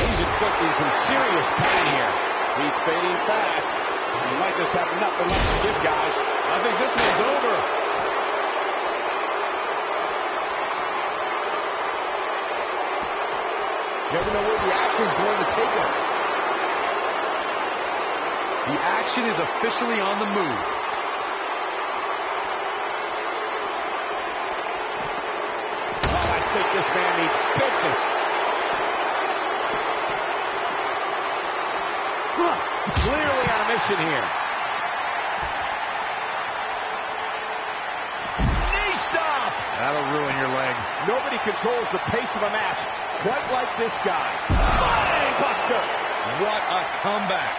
He's inflicting some serious pain here. He's fading fast. He might just have nothing left to give, guys. I think this one's over. You never know where the action is going to take us. The action is officially on the move. Oh, I think this man needs business. Clearly on a mission here. Knee stop! That'll ruin your leg. Nobody controls the pace of a match quite like this guy. Spine buster! What a comeback.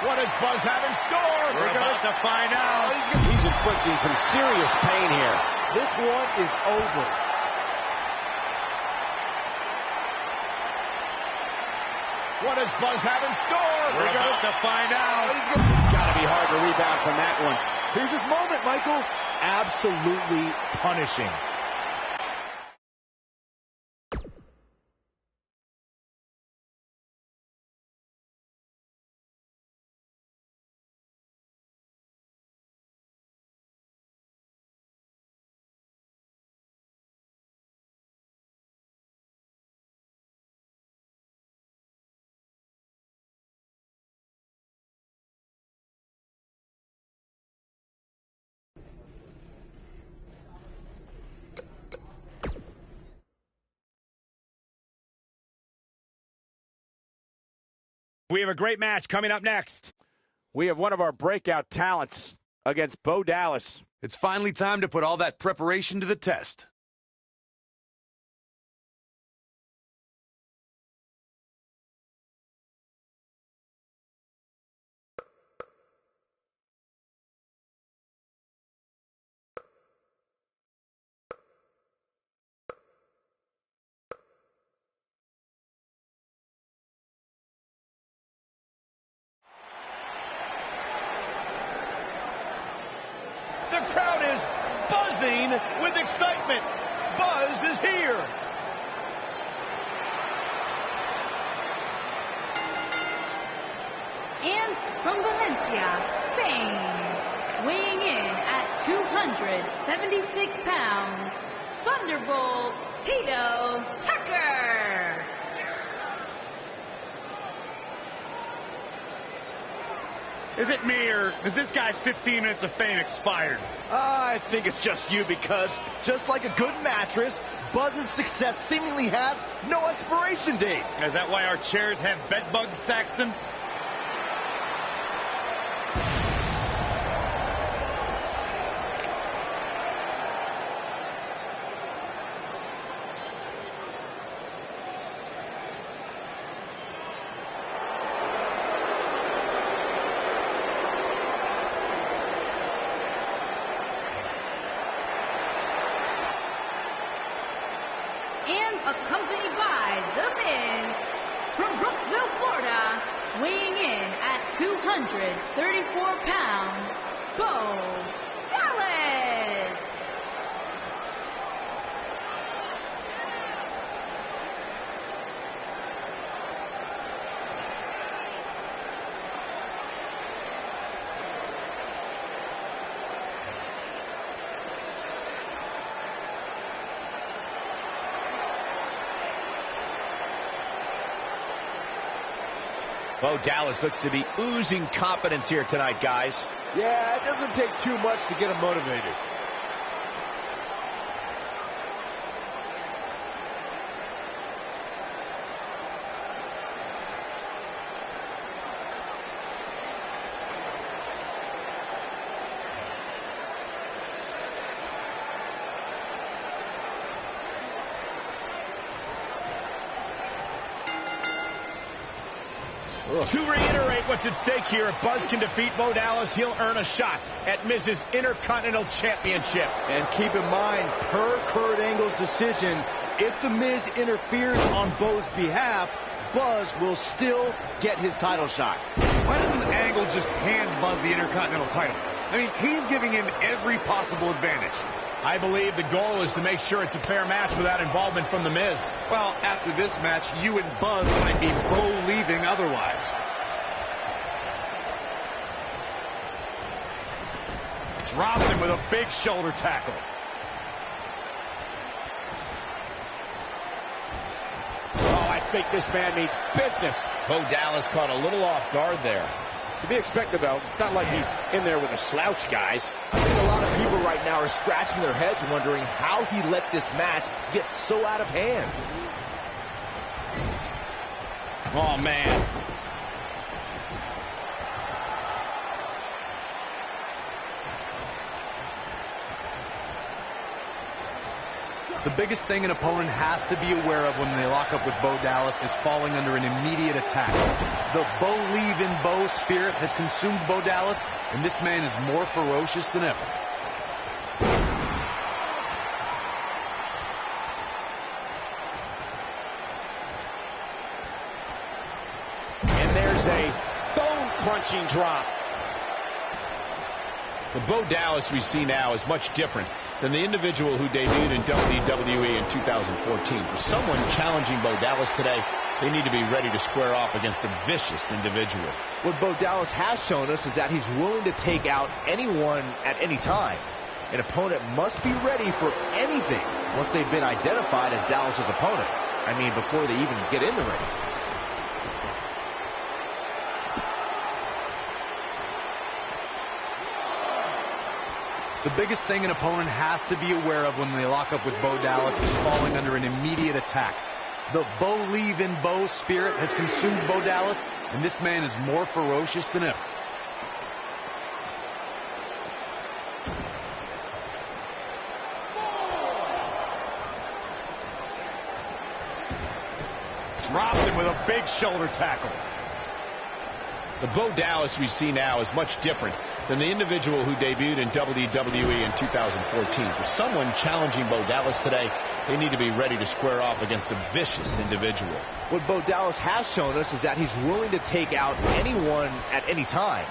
What does Buzz have in store? We're about to find out. He's inflicting some serious pain here. This one is over. What does Buzz have in store? We're about to find out. It's got to be hard to rebound from that one. Here's his moment, Michael. Absolutely punishing. We have a great match coming up next. We have one of our breakout talents against Bo Dallas. It's finally time to put all that preparation to the test. The crowd is buzzing with excitement. Buzz is here. And from Valencia, Spain, weighing in at 276 pounds, Thunderbolt Tito Tucker. Is it me, or is this guy's 15 minutes of fame expired? I think it's just you, because just like a good mattress, Buzz's success seemingly has no expiration date. Is that why our chairs have bed bugs, Saxton? And accompanied by The Miz, from Brooksville, Florida, weighing in at 234 pounds, Bo Dallas. Bo Dallas looks to be oozing confidence here tonight, guys. Yeah, it doesn't take too much to get him motivated. To reiterate what's at stake here, if Buzz can defeat Bo Dallas, he'll earn a shot at Miz's Intercontinental Championship. And keep in mind, per Kurt Angle's decision, if The Miz interferes on Bo's behalf, Buzz will still get his title shot. Why doesn't Angle just hand Buzz the Intercontinental title? I mean, he's giving him every possible advantage. I believe the goal is to make sure it's a fair match without involvement from The Miz. Well, after this match, you and Buzz might be Bo-leaving otherwise. Drops him with a big shoulder tackle. Oh, I think this man means business. Bo Dallas caught a little off guard there. To be expected, though. It's not like he's in there with a slouch, guys. I think a lot of people right now are scratching their heads wondering how he let this match get so out of hand. Oh, man. The biggest thing an opponent has to be aware of when they lock up with Bo Dallas is falling under an immediate attack. The Bo-leave-in-Bo spirit has consumed Bo Dallas, and this man is more ferocious than ever. And there's a bone-crunching drop. The Bo Dallas we see now is much different than the individual who debuted in WWE in 2014. For someone challenging Bo Dallas today, they need to be ready to square off against a vicious individual. What Bo Dallas has shown us is that he's willing to take out anyone at any time. An opponent must be ready for anything once they've been identified as Dallas's opponent. I mean, before they even get in the ring. The biggest thing an opponent has to be aware of when they lock up with Bo Dallas is falling under an immediate attack. The Bo-leave-in-Bo spirit has consumed Bo Dallas, and this man is more ferocious than ever. Drops him with a big shoulder tackle. The Bo Dallas we see now is much different than the individual who debuted in WWE in 2014. For someone challenging Bo Dallas today, they need to be ready to square off against a vicious individual. What Bo Dallas has shown us is that he's willing to take out anyone at any time.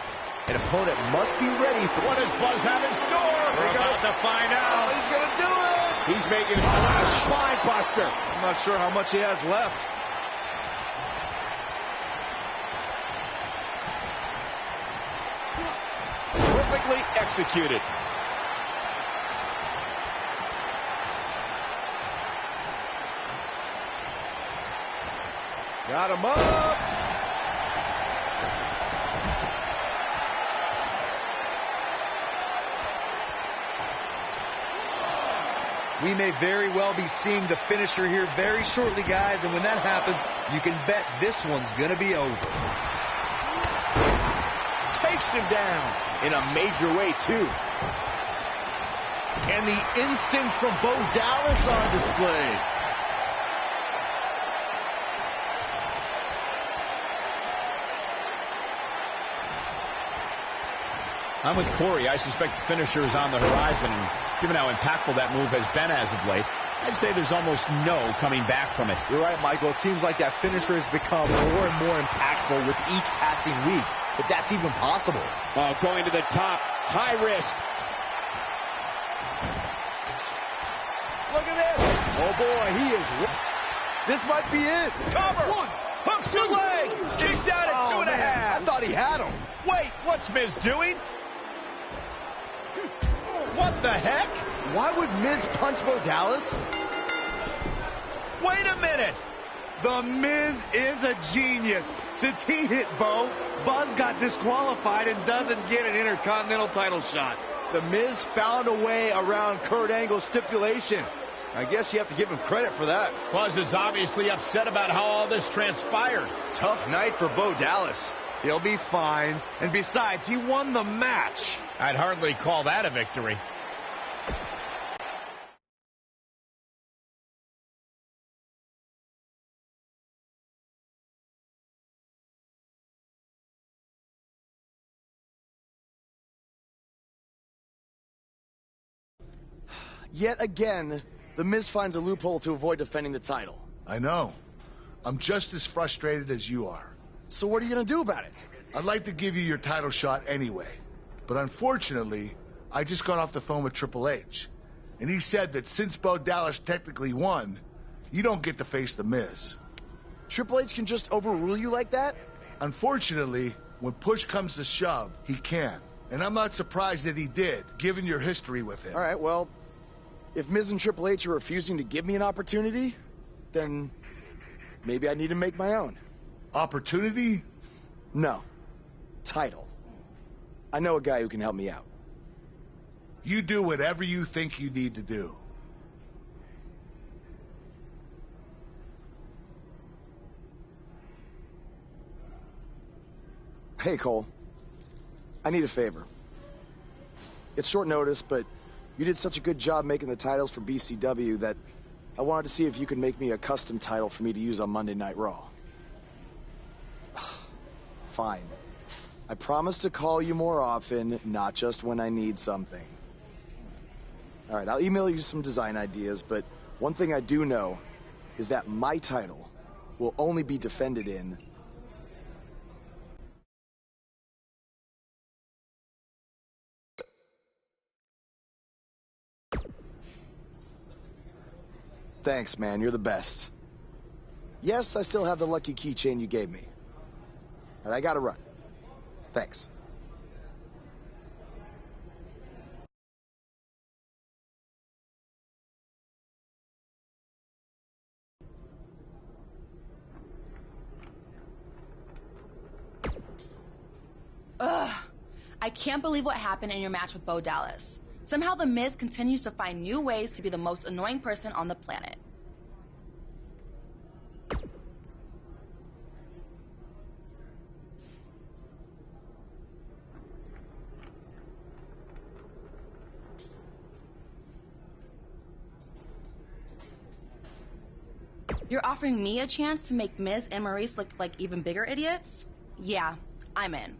An opponent must be ready for... What does Buzz have in store? We're about to find out. Oh, he's going to do it! He's making a spine buster. I'm not sure how much he has left. Perfectly executed. Got him up. We may very well be seeing the finisher here very shortly, guys, and when that happens, you can bet this one's going to be over. Takes him down in a major way, too. And the instinct from Bo Dallas on display. I'm with Corey. I suspect the finisher is on the horizon, and given how impactful that move has been as of late, I'd say there's almost no coming back from it. You're right, Michael. It seems like that finisher has become more and more impactful with each passing week. But that's even possible. Oh, going to the top. High risk. Look at this. Oh, boy, he is... This might be it. Cover. One. Hooks the leg. Kicked out at 2.5. I thought he had him. Wait, what's Miz doing? What the heck? Why would Miz punch Bo Dallas? Wait a minute. The Miz is a genius. Since he hit Bo, Buzz got disqualified and doesn't get an Intercontinental title shot. The Miz found a way around Kurt Angle's stipulation. I guess you have to give him credit for that. Buzz is obviously upset about how all this transpired. Tough night for Bo Dallas. He'll be fine. And besides, he won the match. I'd hardly call that a victory. Yet again, The Miz finds a loophole to avoid defending the title. I know. I'm just as frustrated as you are. So what are you gonna do about it? I'd like to give you your title shot anyway. But unfortunately, I just got off the phone with Triple H. And he said that since Bo Dallas technically won, you don't get to face The Miz. Triple H can just overrule you like that? Unfortunately, when push comes to shove, he can. And I'm not surprised that he did, given your history with him. All right, well, if Miz and Triple H are refusing to give me an opportunity, then maybe I need to make my own. Opportunity? No. Title. I know a guy who can help me out. You do whatever you think you need to do. Hey, Cole. I need a favor. It's short notice, but you did such a good job making the titles for BCW that I wanted to see if you could make me a custom title for me to use on Monday Night Raw. Fine. I promise to call you more often, not just when I need something. All right, I'll email you some design ideas, but one thing I do know is that my title will only be defended in Thanks, man. You're the best. Yes, I still have the lucky keychain you gave me. All right, I gotta run. Thanks. Ugh. I can't believe what happened in your match with Bo Dallas. Somehow The Miz continues to find new ways to be the most annoying person on the planet. You're offering me a chance to make Miz and Maurice look like even bigger idiots? Yeah, I'm in.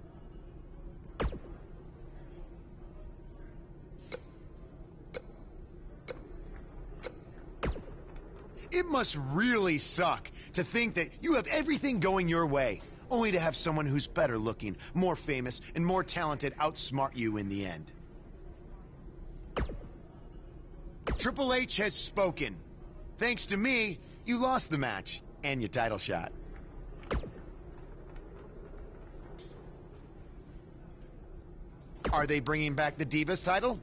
It must really suck to think that you have everything going your way, only to have someone who's better looking, more famous, and more talented outsmart you in the end. Triple H has spoken. Thanks to me, you lost the match and your title shot. Are they bringing back the Divas title?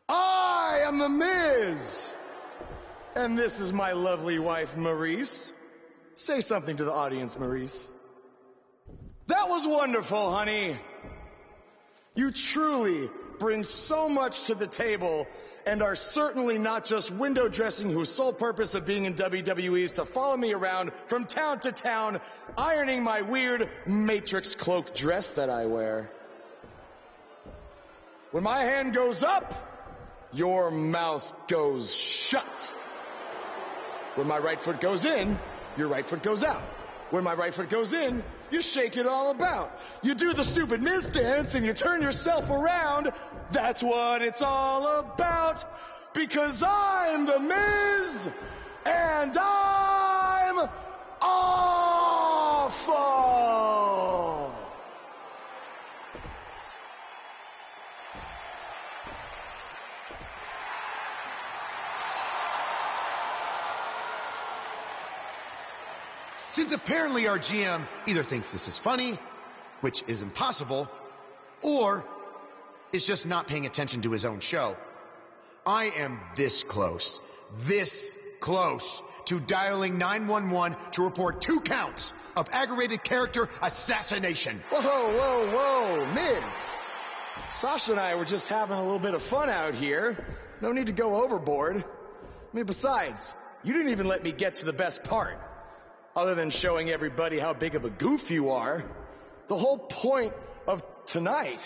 I am The Miz. And this is my lovely wife, Maurice. Say something to the audience, Maurice. That was wonderful, honey. You truly bring so much to the table and are certainly not just window dressing whose sole purpose of being in WWE is to follow me around from town to town, ironing my weird Matrix cloak dress that I wear. When my hand goes up, your mouth goes shut. When my right foot goes in, your right foot goes out. When my right foot goes in, you shake it all about. You do the stupid Miz dance and you turn yourself around. That's what it's all about. Because I'm The Miz and I'm awful. Since apparently our GM either thinks this is funny, which is impossible, or is just not paying attention to his own show, I am this close to dialing 911 to report 2 counts of aggravated character assassination. Whoa, Miz. Sasha and I were just having a little bit of fun out here. No need to go overboard. I mean, besides, you didn't even let me get to the best part. Other than showing everybody how big of a goof you are, the whole point of tonight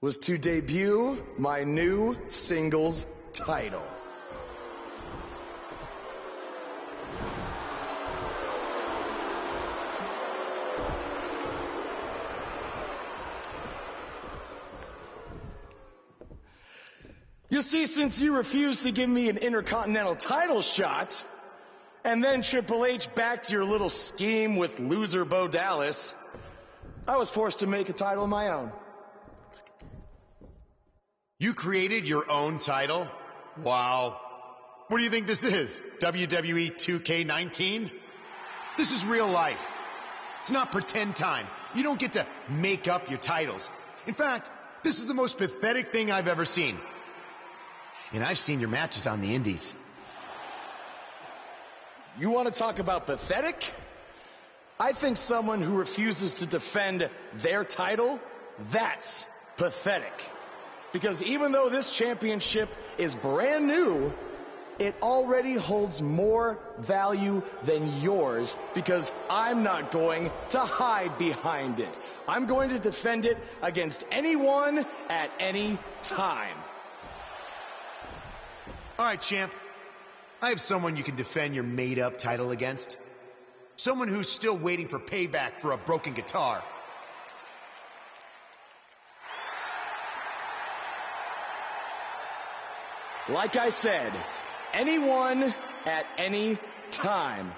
was to debut my new singles title. You see, since you refused to give me an Intercontinental title shot, and then Triple H backed your little scheme with loser Bo Dallas, I was forced to make a title of my own. You created your own title? Wow. What do you think this is? WWE 2K19? This is real life. It's not pretend time. You don't get to make up your titles. In fact, this is the most pathetic thing I've ever seen. And I've seen your matches on the indies. You want to talk about pathetic? I think someone who refuses to defend their title, that's pathetic. Because even though this championship is brand new, it already holds more value than yours because I'm not going to hide behind it. I'm going to defend it against anyone at any time. All right, champ. I have someone you can defend your made-up title against. Someone who's still waiting for payback for a broken guitar. Like I said, anyone at any time.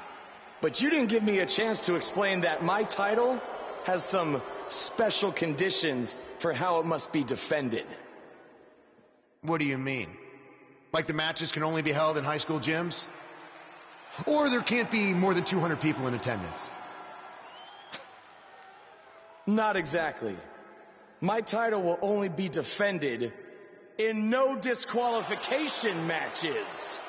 But you didn't give me a chance to explain that my title has some special conditions for how it must be defended. What do you mean? Like the matches can only be held in high school gyms? Or there can't be more than 200 people in attendance? Not exactly. My title will only be defended in no disqualification matches.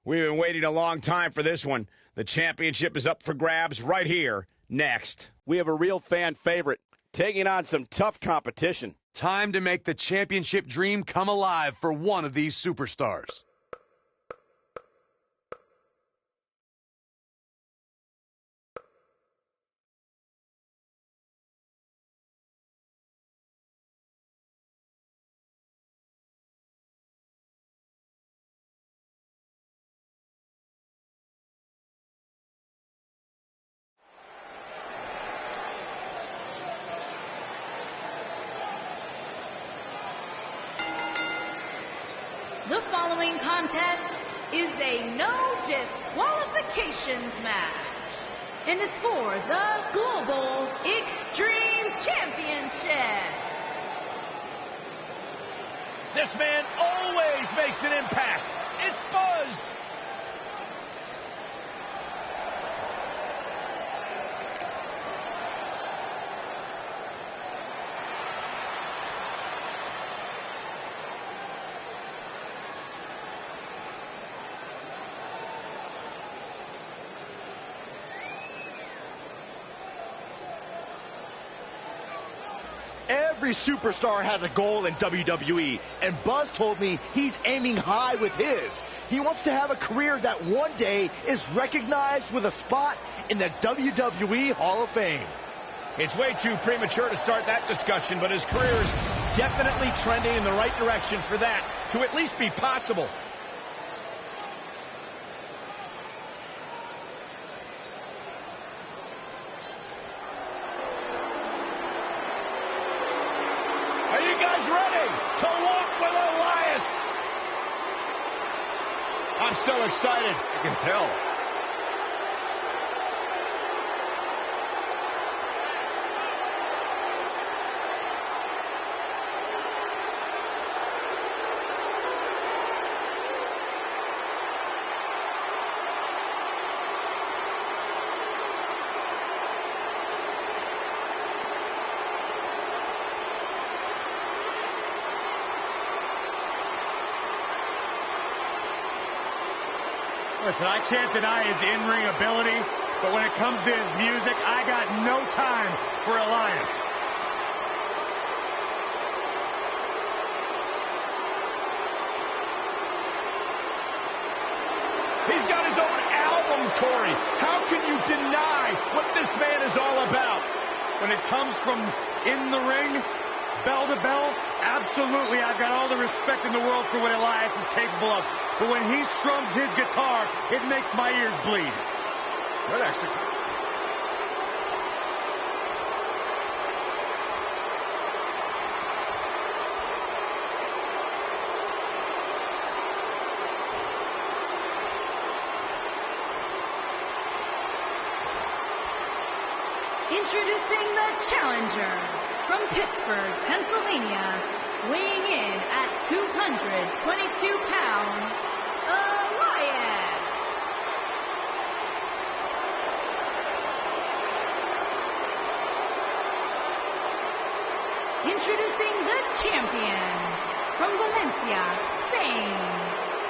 We've been waiting a long time for this one. The championship is up for grabs right here, next. We have a real fan favorite taking on some tough competition. Time to make the championship dream come alive for one of these superstars. The following contest is a no disqualifications match and is for the Global Extreme Championship. This man always makes an impact. It's Buzz. Every superstar has a goal in WWE, and Buzz told me he's aiming high with his. He wants to have a career that one day is recognized with a spot in the WWE Hall of Fame. It's way too premature to start that discussion, but his career is definitely trending in the right direction for that to at least be possible. Are you guys ready to walk with Elias? I'm so excited. I can tell. Listen, I can't deny his in-ring ability, but when it comes to his music, I got no time for Elias. He's got his own album, Corey. How can you deny what this man is all about? When it comes from in the ring, bell to bell, absolutely, I've got all the respect in the world for what Elias is capable of. But when he strums his guitar, it makes my ears bleed. What extra? Introducing the challenger from Pittsburgh, Pennsylvania, weighing in at 222 pounds, Elias. Introducing the champion from Valencia, Spain,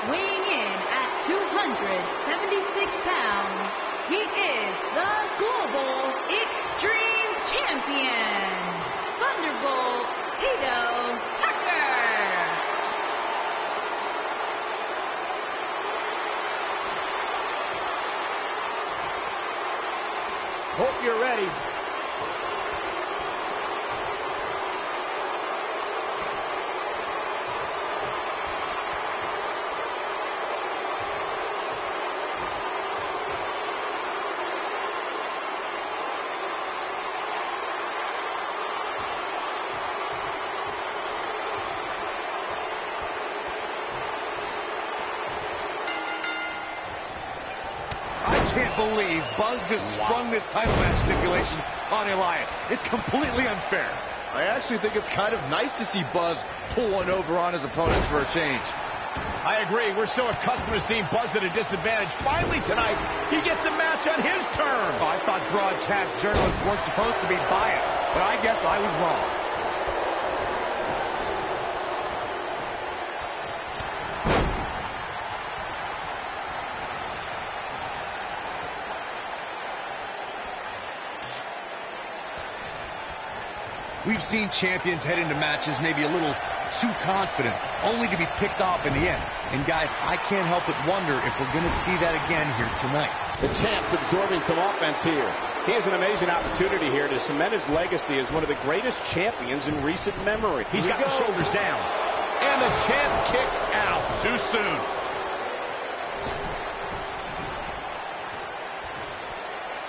weighing in at 276 pounds, he is the Global Extreme Champion, Thunderbolt Tito Tucker. Hope you're ready. Can't believe Buzz just sprung this title match stipulation on Elias. It's completely unfair. I actually think it's kind of nice to see Buzz pull one over on his opponents for a change. I agree. We're so accustomed to seeing Buzz at a disadvantage. Finally tonight, he gets a match on his terms. I thought broadcast journalists weren't supposed to be biased, but I guess I was wrong. We've seen champions head into matches maybe a little too confident, only to be picked off in the end. And guys, I can't help but wonder if we're going to see that again here tonight. The champ's absorbing some offense here. He has an amazing opportunity here to cement his legacy as one of the greatest champions in recent memory. He's got the shoulders down. And the champ kicks out too soon.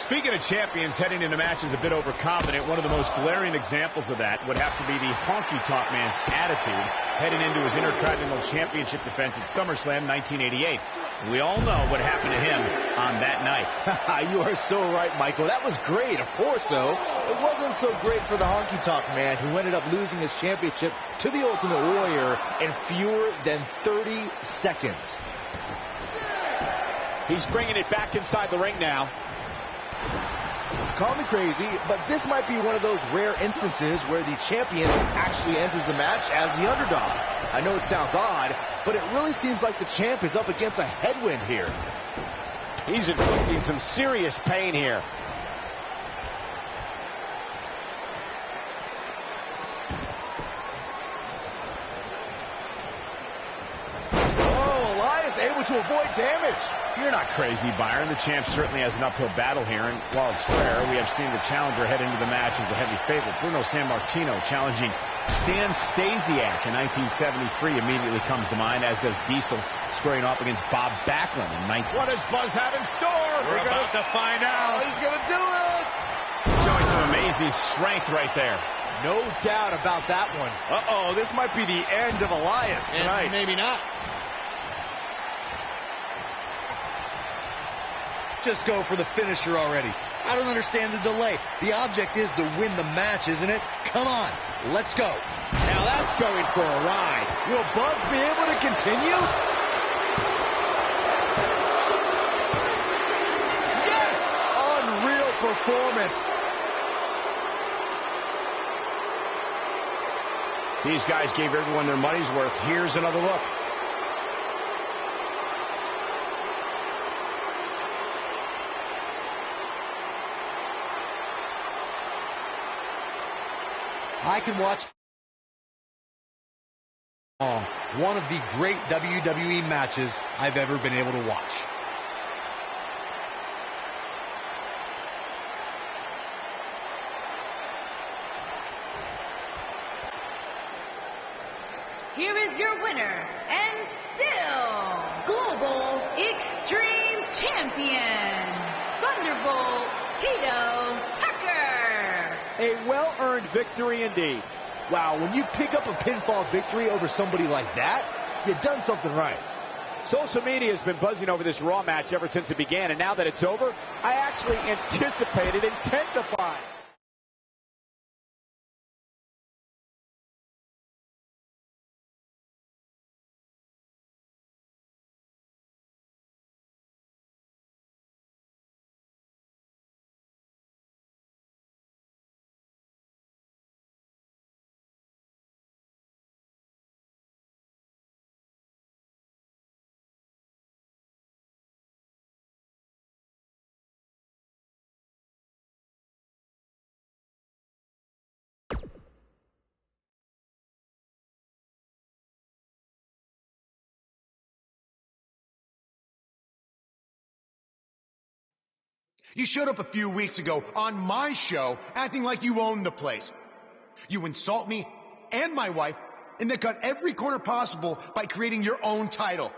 Speaking of champions heading into matches a bit overconfident, one of the most glaring examples of that would have to be the honky-tonk man's attitude heading into his Intercontinental Championship defense at SummerSlam 1988. We all know what happened to him on that night. You are so right, Michael. That was great. Of course, though, it wasn't so great for the honky-tonk man who ended up losing his championship to the Ultimate Warrior in fewer than 30 seconds. He's bringing it back inside the ring now. Call me crazy, but this might be one of those rare instances where the champion actually enters the match as the underdog. I know it sounds odd, but it really seems like the champ is up against a headwind here. He's inflicting some serious pain here. Oh, Elias able to avoid damage. You're not crazy, Byron. The champ certainly has an uphill battle here, and while it's rare, we have seen the challenger head into the match as the heavy favorite. Bruno Sammartino challenging Stan Stasiak in 1973 immediately comes to mind, as does Diesel squaring off against Bob Backlund in 19... What does Buzz have in store? We're about to find out. Oh, he's going to do it. Showing some amazing strength right there. No doubt about that one. Uh-oh, this might be the end of Elias tonight. And maybe not. Just go for the finisher already. I don't understand the delay. The object is to win the match, isn't it? Come on, let's go. Now that's going for a ride. Will Buzz be able to continue? Yes! Unreal performance. These guys gave everyone their money's worth. Here's another look. I can watch one of the great WWE matches I've ever been able to watch. Here is your winner, and still Global Extreme Champion, Thunderbolt Tito Tucker. A well-earned victory indeed. Wow, when you pick up a pinfall victory over somebody like that, you've done something right. Social media has been buzzing over this Raw match ever since it began, and now that it's over, I actually anticipate it intensifying. You showed up a few weeks ago on my show acting like you owned the place. You insult me and my wife and then cut every corner possible by creating your own title.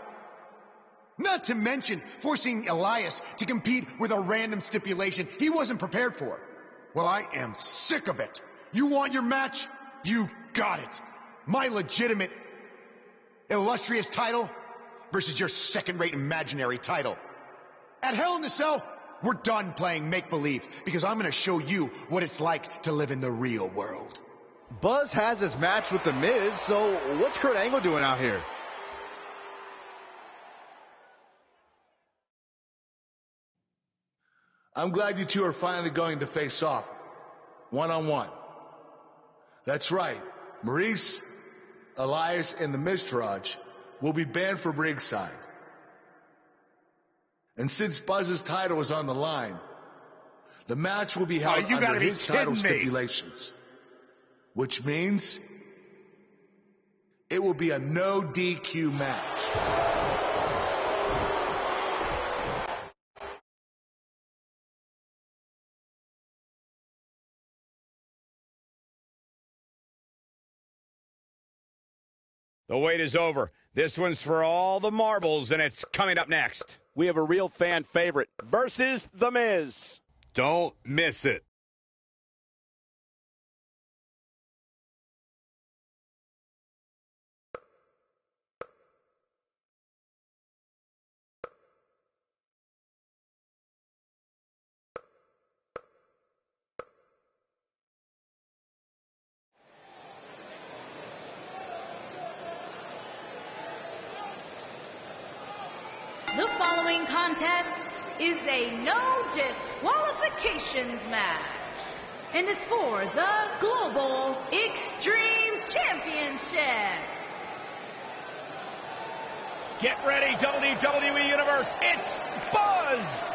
Not to mention forcing Elias to compete with a random stipulation he wasn't prepared for. Well, I am sick of it. You want your match? You got it. My legitimate, illustrious title versus your second-rate imaginary title. At Hell in the Cell, we're done playing make-believe because I'm going to show you what it's like to live in the real world. Buzz has his match with The Miz, so what's Kurt Angle doing out here? I'm glad you two are finally going to face off, one-on-one. That's right, Maurice, Elias, and the Miztourage will be banned from ringside. And since Buzz's title is on the line, the match will be held under his title stipulations. Which means it will be a no DQ match. The wait is over. This one's for all the marbles, and it's coming up next. We have a real fan favorite versus The Miz. Don't miss it. The following contest is a no disqualifications match and is for the Global Extreme Championship. Get ready, WWE Universe. It's Buzz.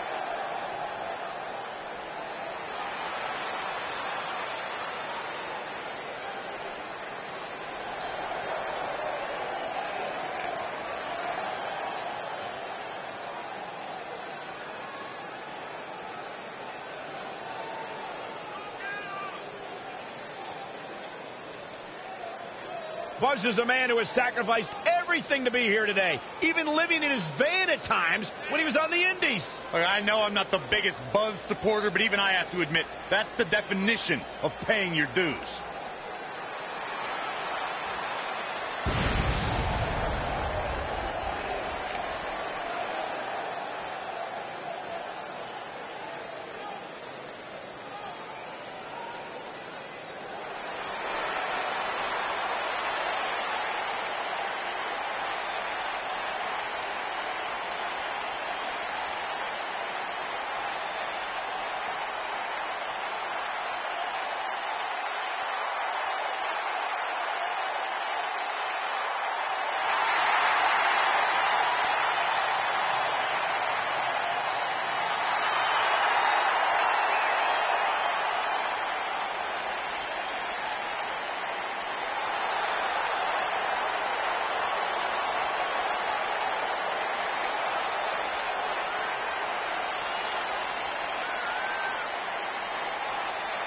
Buzz is a man who has sacrificed everything to be here today, even living in his van at times when he was on the Indies. Look, I know I'm not the biggest Buzz supporter, but even I have to admit, that's the definition of paying your dues.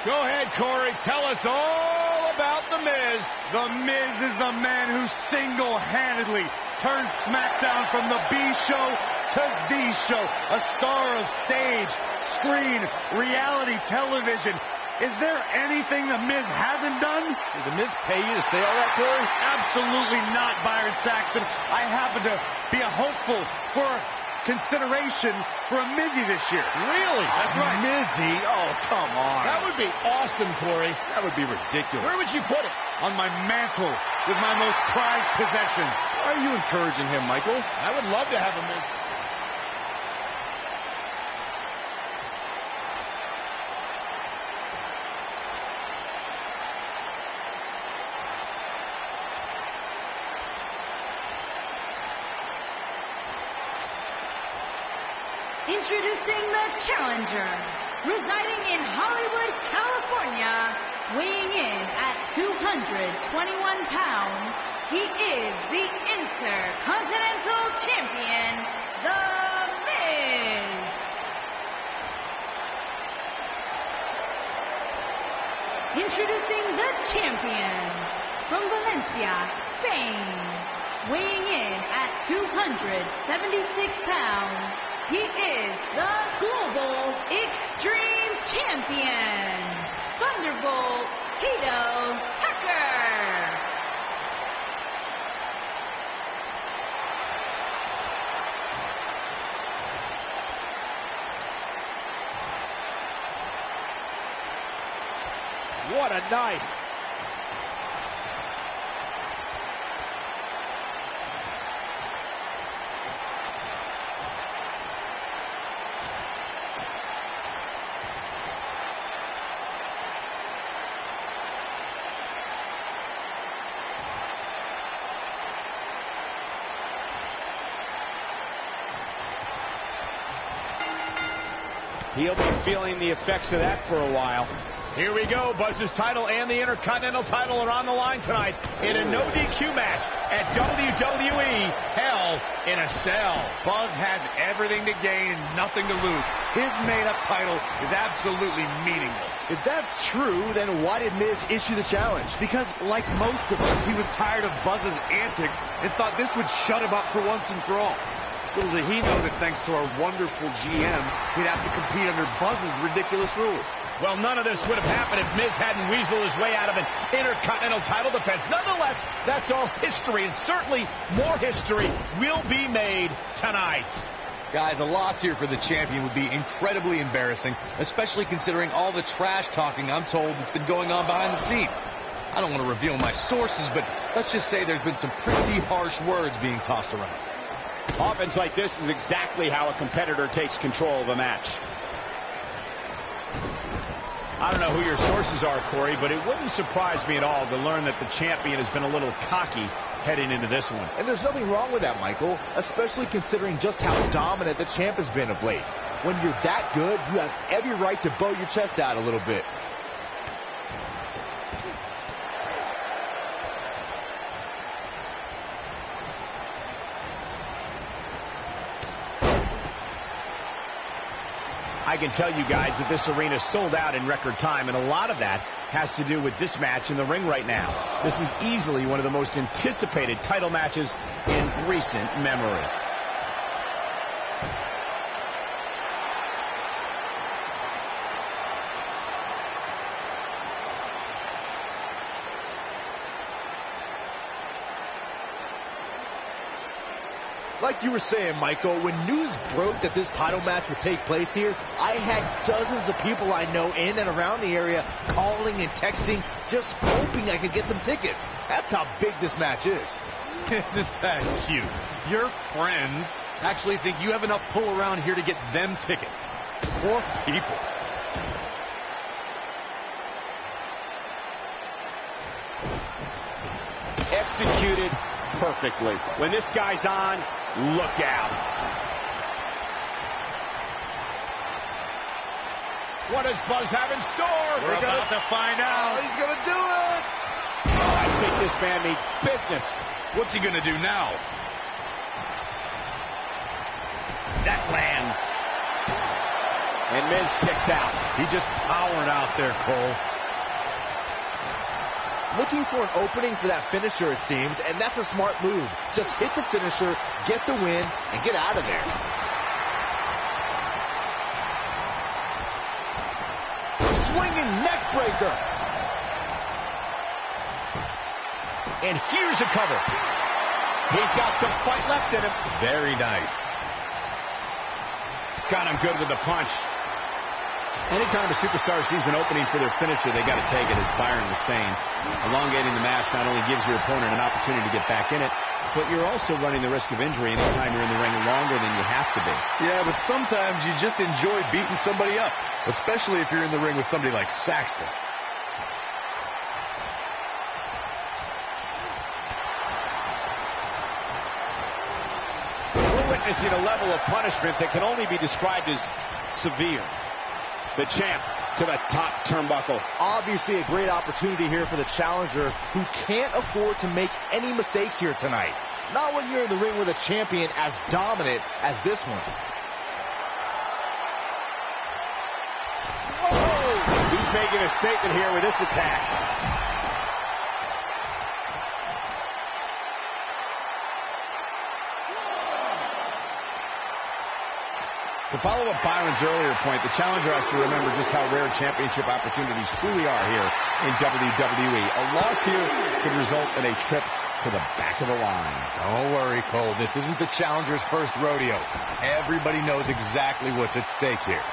Go ahead, Corey. Tell us all about The Miz. The Miz is the man who single-handedly turned SmackDown from the B show to the show. A star of stage, screen, reality television. Is there anything The Miz hasn't done? Did The Miz pay you to say all that, Corey? Absolutely not, Byron Saxton. I happen to be a hopeful for consideration for a Mizzy this year. Really? That's right. Mizzy? Oh, come on. That would be awesome, Corey. That would be ridiculous. Where would you put it? On my mantle with my most prized possessions. Why are you encouraging him, Michael? I would love to have a Miz. Introducing the challenger, residing in Hollywood, California, weighing in at 221 pounds, he is the Intercontinental Champion, The Miz. Introducing the champion, from Valencia, Spain, weighing in at 276 pounds, he is the Global Extreme Champion, Thunderbolt Tito Tucker. What a night. He'll be feeling the effects of that for a while. Here we go. Buzz's title and the Intercontinental title are on the line tonight in a no DQ match at WWE Hell in a Cell. Buzz has everything to gain and nothing to lose. His made-up title is absolutely meaningless. If that's true, then why did Miz issue the challenge? Because, like most of us, he was tired of Buzz's antics and thought this would shut him up for once and for all. Little did he know that thanks to our wonderful GM, he'd have to compete under Buzz's ridiculous rules. Well, none of this would have happened if Miz hadn't weaseled his way out of an Intercontinental title defense. Nonetheless, that's all history, and certainly more history will be made tonight. Guys, a loss here for the champion would be incredibly embarrassing, especially considering all the trash talking I'm told that's been going on behind the scenes. I don't want to reveal my sources, but let's just say there's been some pretty harsh words being tossed around. Offense like this is exactly how a competitor takes control of a match. I don't know who your sources are, Corey, but it wouldn't surprise me at all to learn that the champion has been a little cocky heading into this one. And there's nothing wrong with that, Michael, especially considering just how dominant the champ has been of late. When you're that good, you have every right to bow your chest out a little bit. I can tell you guys that this arena sold out in record time, and a lot of that has to do with this match in the ring right now. This is easily one of the most anticipated title matches in recent memory. Like you were saying, Michael, when news broke that this title match would take place here, I had dozens of people I know in and around the area calling and texting, just hoping I could get them tickets. That's how big this match is. Isn't that cute? Your friends actually think you have enough pull around here to get them tickets. Poor people. Executed perfectly. When this guy's on, look out. What does Buzz have in store? We're about to find out. Oh, he's going to do it. Oh, I think this man needs business. What's he going to do now? That lands. And Miz kicks out. He just powered out there, Cole. Looking for an opening for that finisher, it seems, and that's a smart move. Just hit the finisher, get the win, and get out of there. Swinging neck breaker. And here's a cover. He's got some fight left in him. Very nice. Got him good with the punch. Anytime a superstar sees an opening for their finisher, they got to take it, as Byron was saying. Elongating the match not only gives your opponent an opportunity to get back in it, but you're also running the risk of injury anytime you're in the ring longer than you have to be. Yeah, but sometimes you just enjoy beating somebody up, especially if you're in the ring with somebody like Saxton. We're witnessing a level of punishment that can only be described as severe. The champ to the top turnbuckle. Obviously a great opportunity here for the challenger, who can't afford to make any mistakes here tonight. Not when you're in the ring with a champion as dominant as this one. Whoa! He's making a statement here with this attack. To follow up Byron's earlier point, the challenger has to remember just how rare championship opportunities truly are here in WWE. A loss here could result in a trip to the back of the line. Don't worry, Cole. This isn't the challenger's first rodeo. Everybody knows exactly what's at stake here.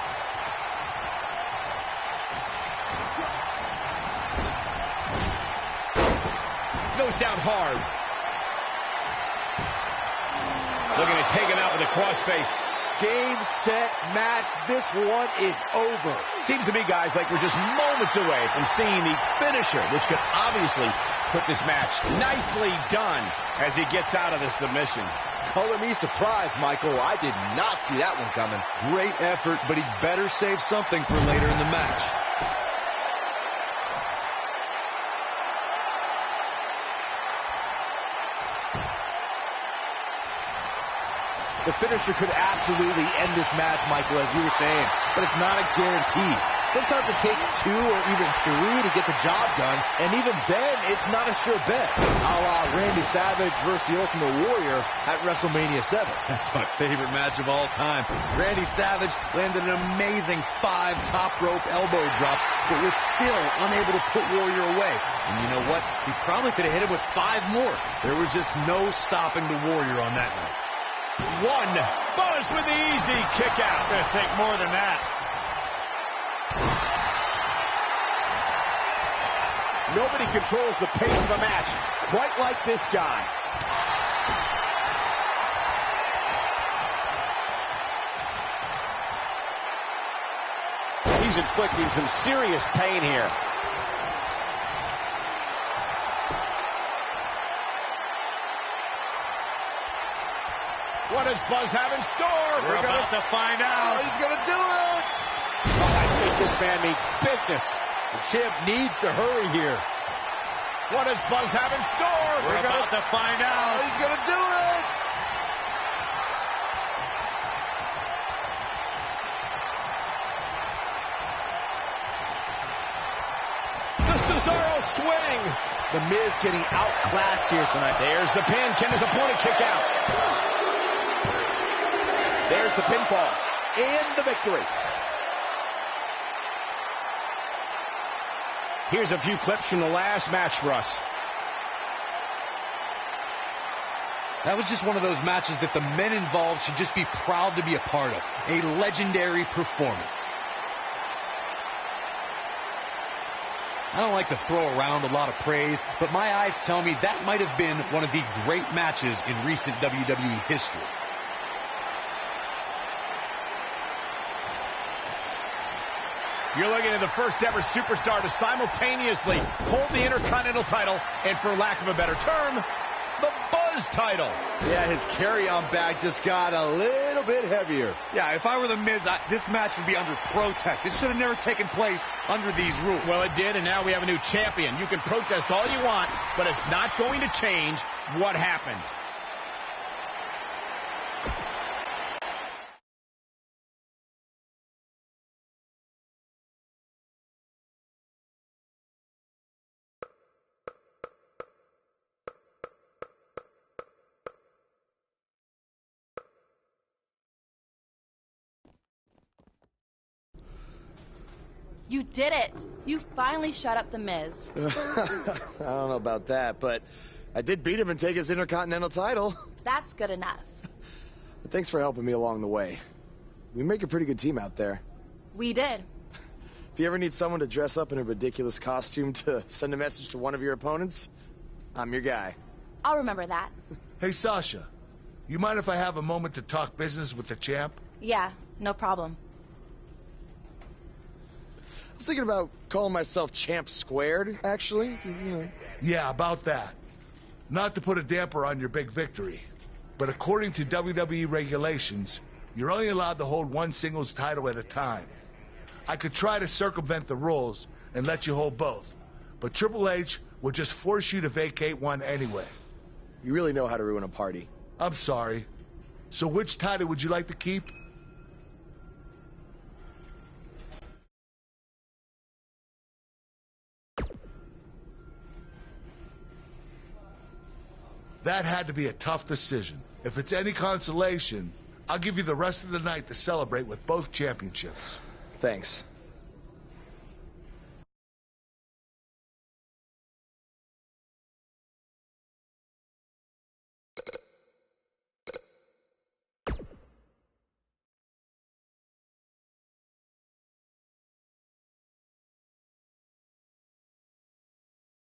Goes down hard. Looking to take him out with a crossface. Game, set, match. This one is over. Seems to me, guys, like we're just moments away from seeing the finisher, which could obviously put this match nicely done as he gets out of the submission. Color me surprised, Michael. I did not see that one coming. Great effort, but he'd better save something for later in the match. The finisher could absolutely end this match, Michael, as you were saying, but it's not a guarantee. Sometimes it takes 2 or even 3 to get the job done, and even then, it's not a sure bet. A la Randy Savage versus the Ultimate Warrior at WrestleMania 7. That's my favorite match of all time. Randy Savage landed an amazing 5 top rope elbow drop, but was still unable to put Warrior away. And you know what? He probably could have hit him with 5 more. There was just no stopping the Warrior on that night. 1. Buzz with the easy kick out. I'm going to think more than that. Nobody controls the pace of a match quite like this guy. He's inflicting some serious pain here. What does Buzz have in store? We're about to find out. Oh, he's going to do it. Oh, I think this man means business. The champ needs to hurry here. What does Buzz have in store? We're about to find out. Oh, he's going to do it. The Cesaro swing. The Miz getting outclassed here tonight. There's the pin. Can his opponent kick out? There's the pinfall and the victory. Here's a few clips from the last match for us. That was just one of those matches that the men involved should just be proud to be a part of. A legendary performance. I don't like to throw around a lot of praise, but my eyes tell me that might have been one of the great matches in recent WWE history. You're looking at the first ever superstar to simultaneously hold the Intercontinental title and, for lack of a better term, the Buzz title. Yeah, his carry-on bag just got a little bit heavier. Yeah, if I were the Miz, this match would be under protest. It should have never taken place under these rules. Well, it did, and now we have a new champion. You can protest all you want, but it's not going to change what happened. You did it. You finally shut up the Miz. I don't know about that, but I did beat him and take his Intercontinental title. That's good enough. Thanks for helping me along the way. We make a pretty good team out there. We did. If you ever need someone to dress up in a ridiculous costume to send a message to one of your opponents, I'm your guy. I'll remember that. Hey, Sasha, you mind if I have a moment to talk business with the champ? Yeah, no problem. I was thinking about calling myself Champ Squared, actually. You know. Yeah, about that. Not to put a damper on your big victory, but according to WWE regulations, you're only allowed to hold one singles title at a time. I could try to circumvent the rules and let you hold both, but Triple H would just force you to vacate one anyway. You really know how to ruin a party. I'm sorry. So which title would you like to keep? That had to be a tough decision. If it's any consolation, I'll give you the rest of the night to celebrate with both championships. Thanks.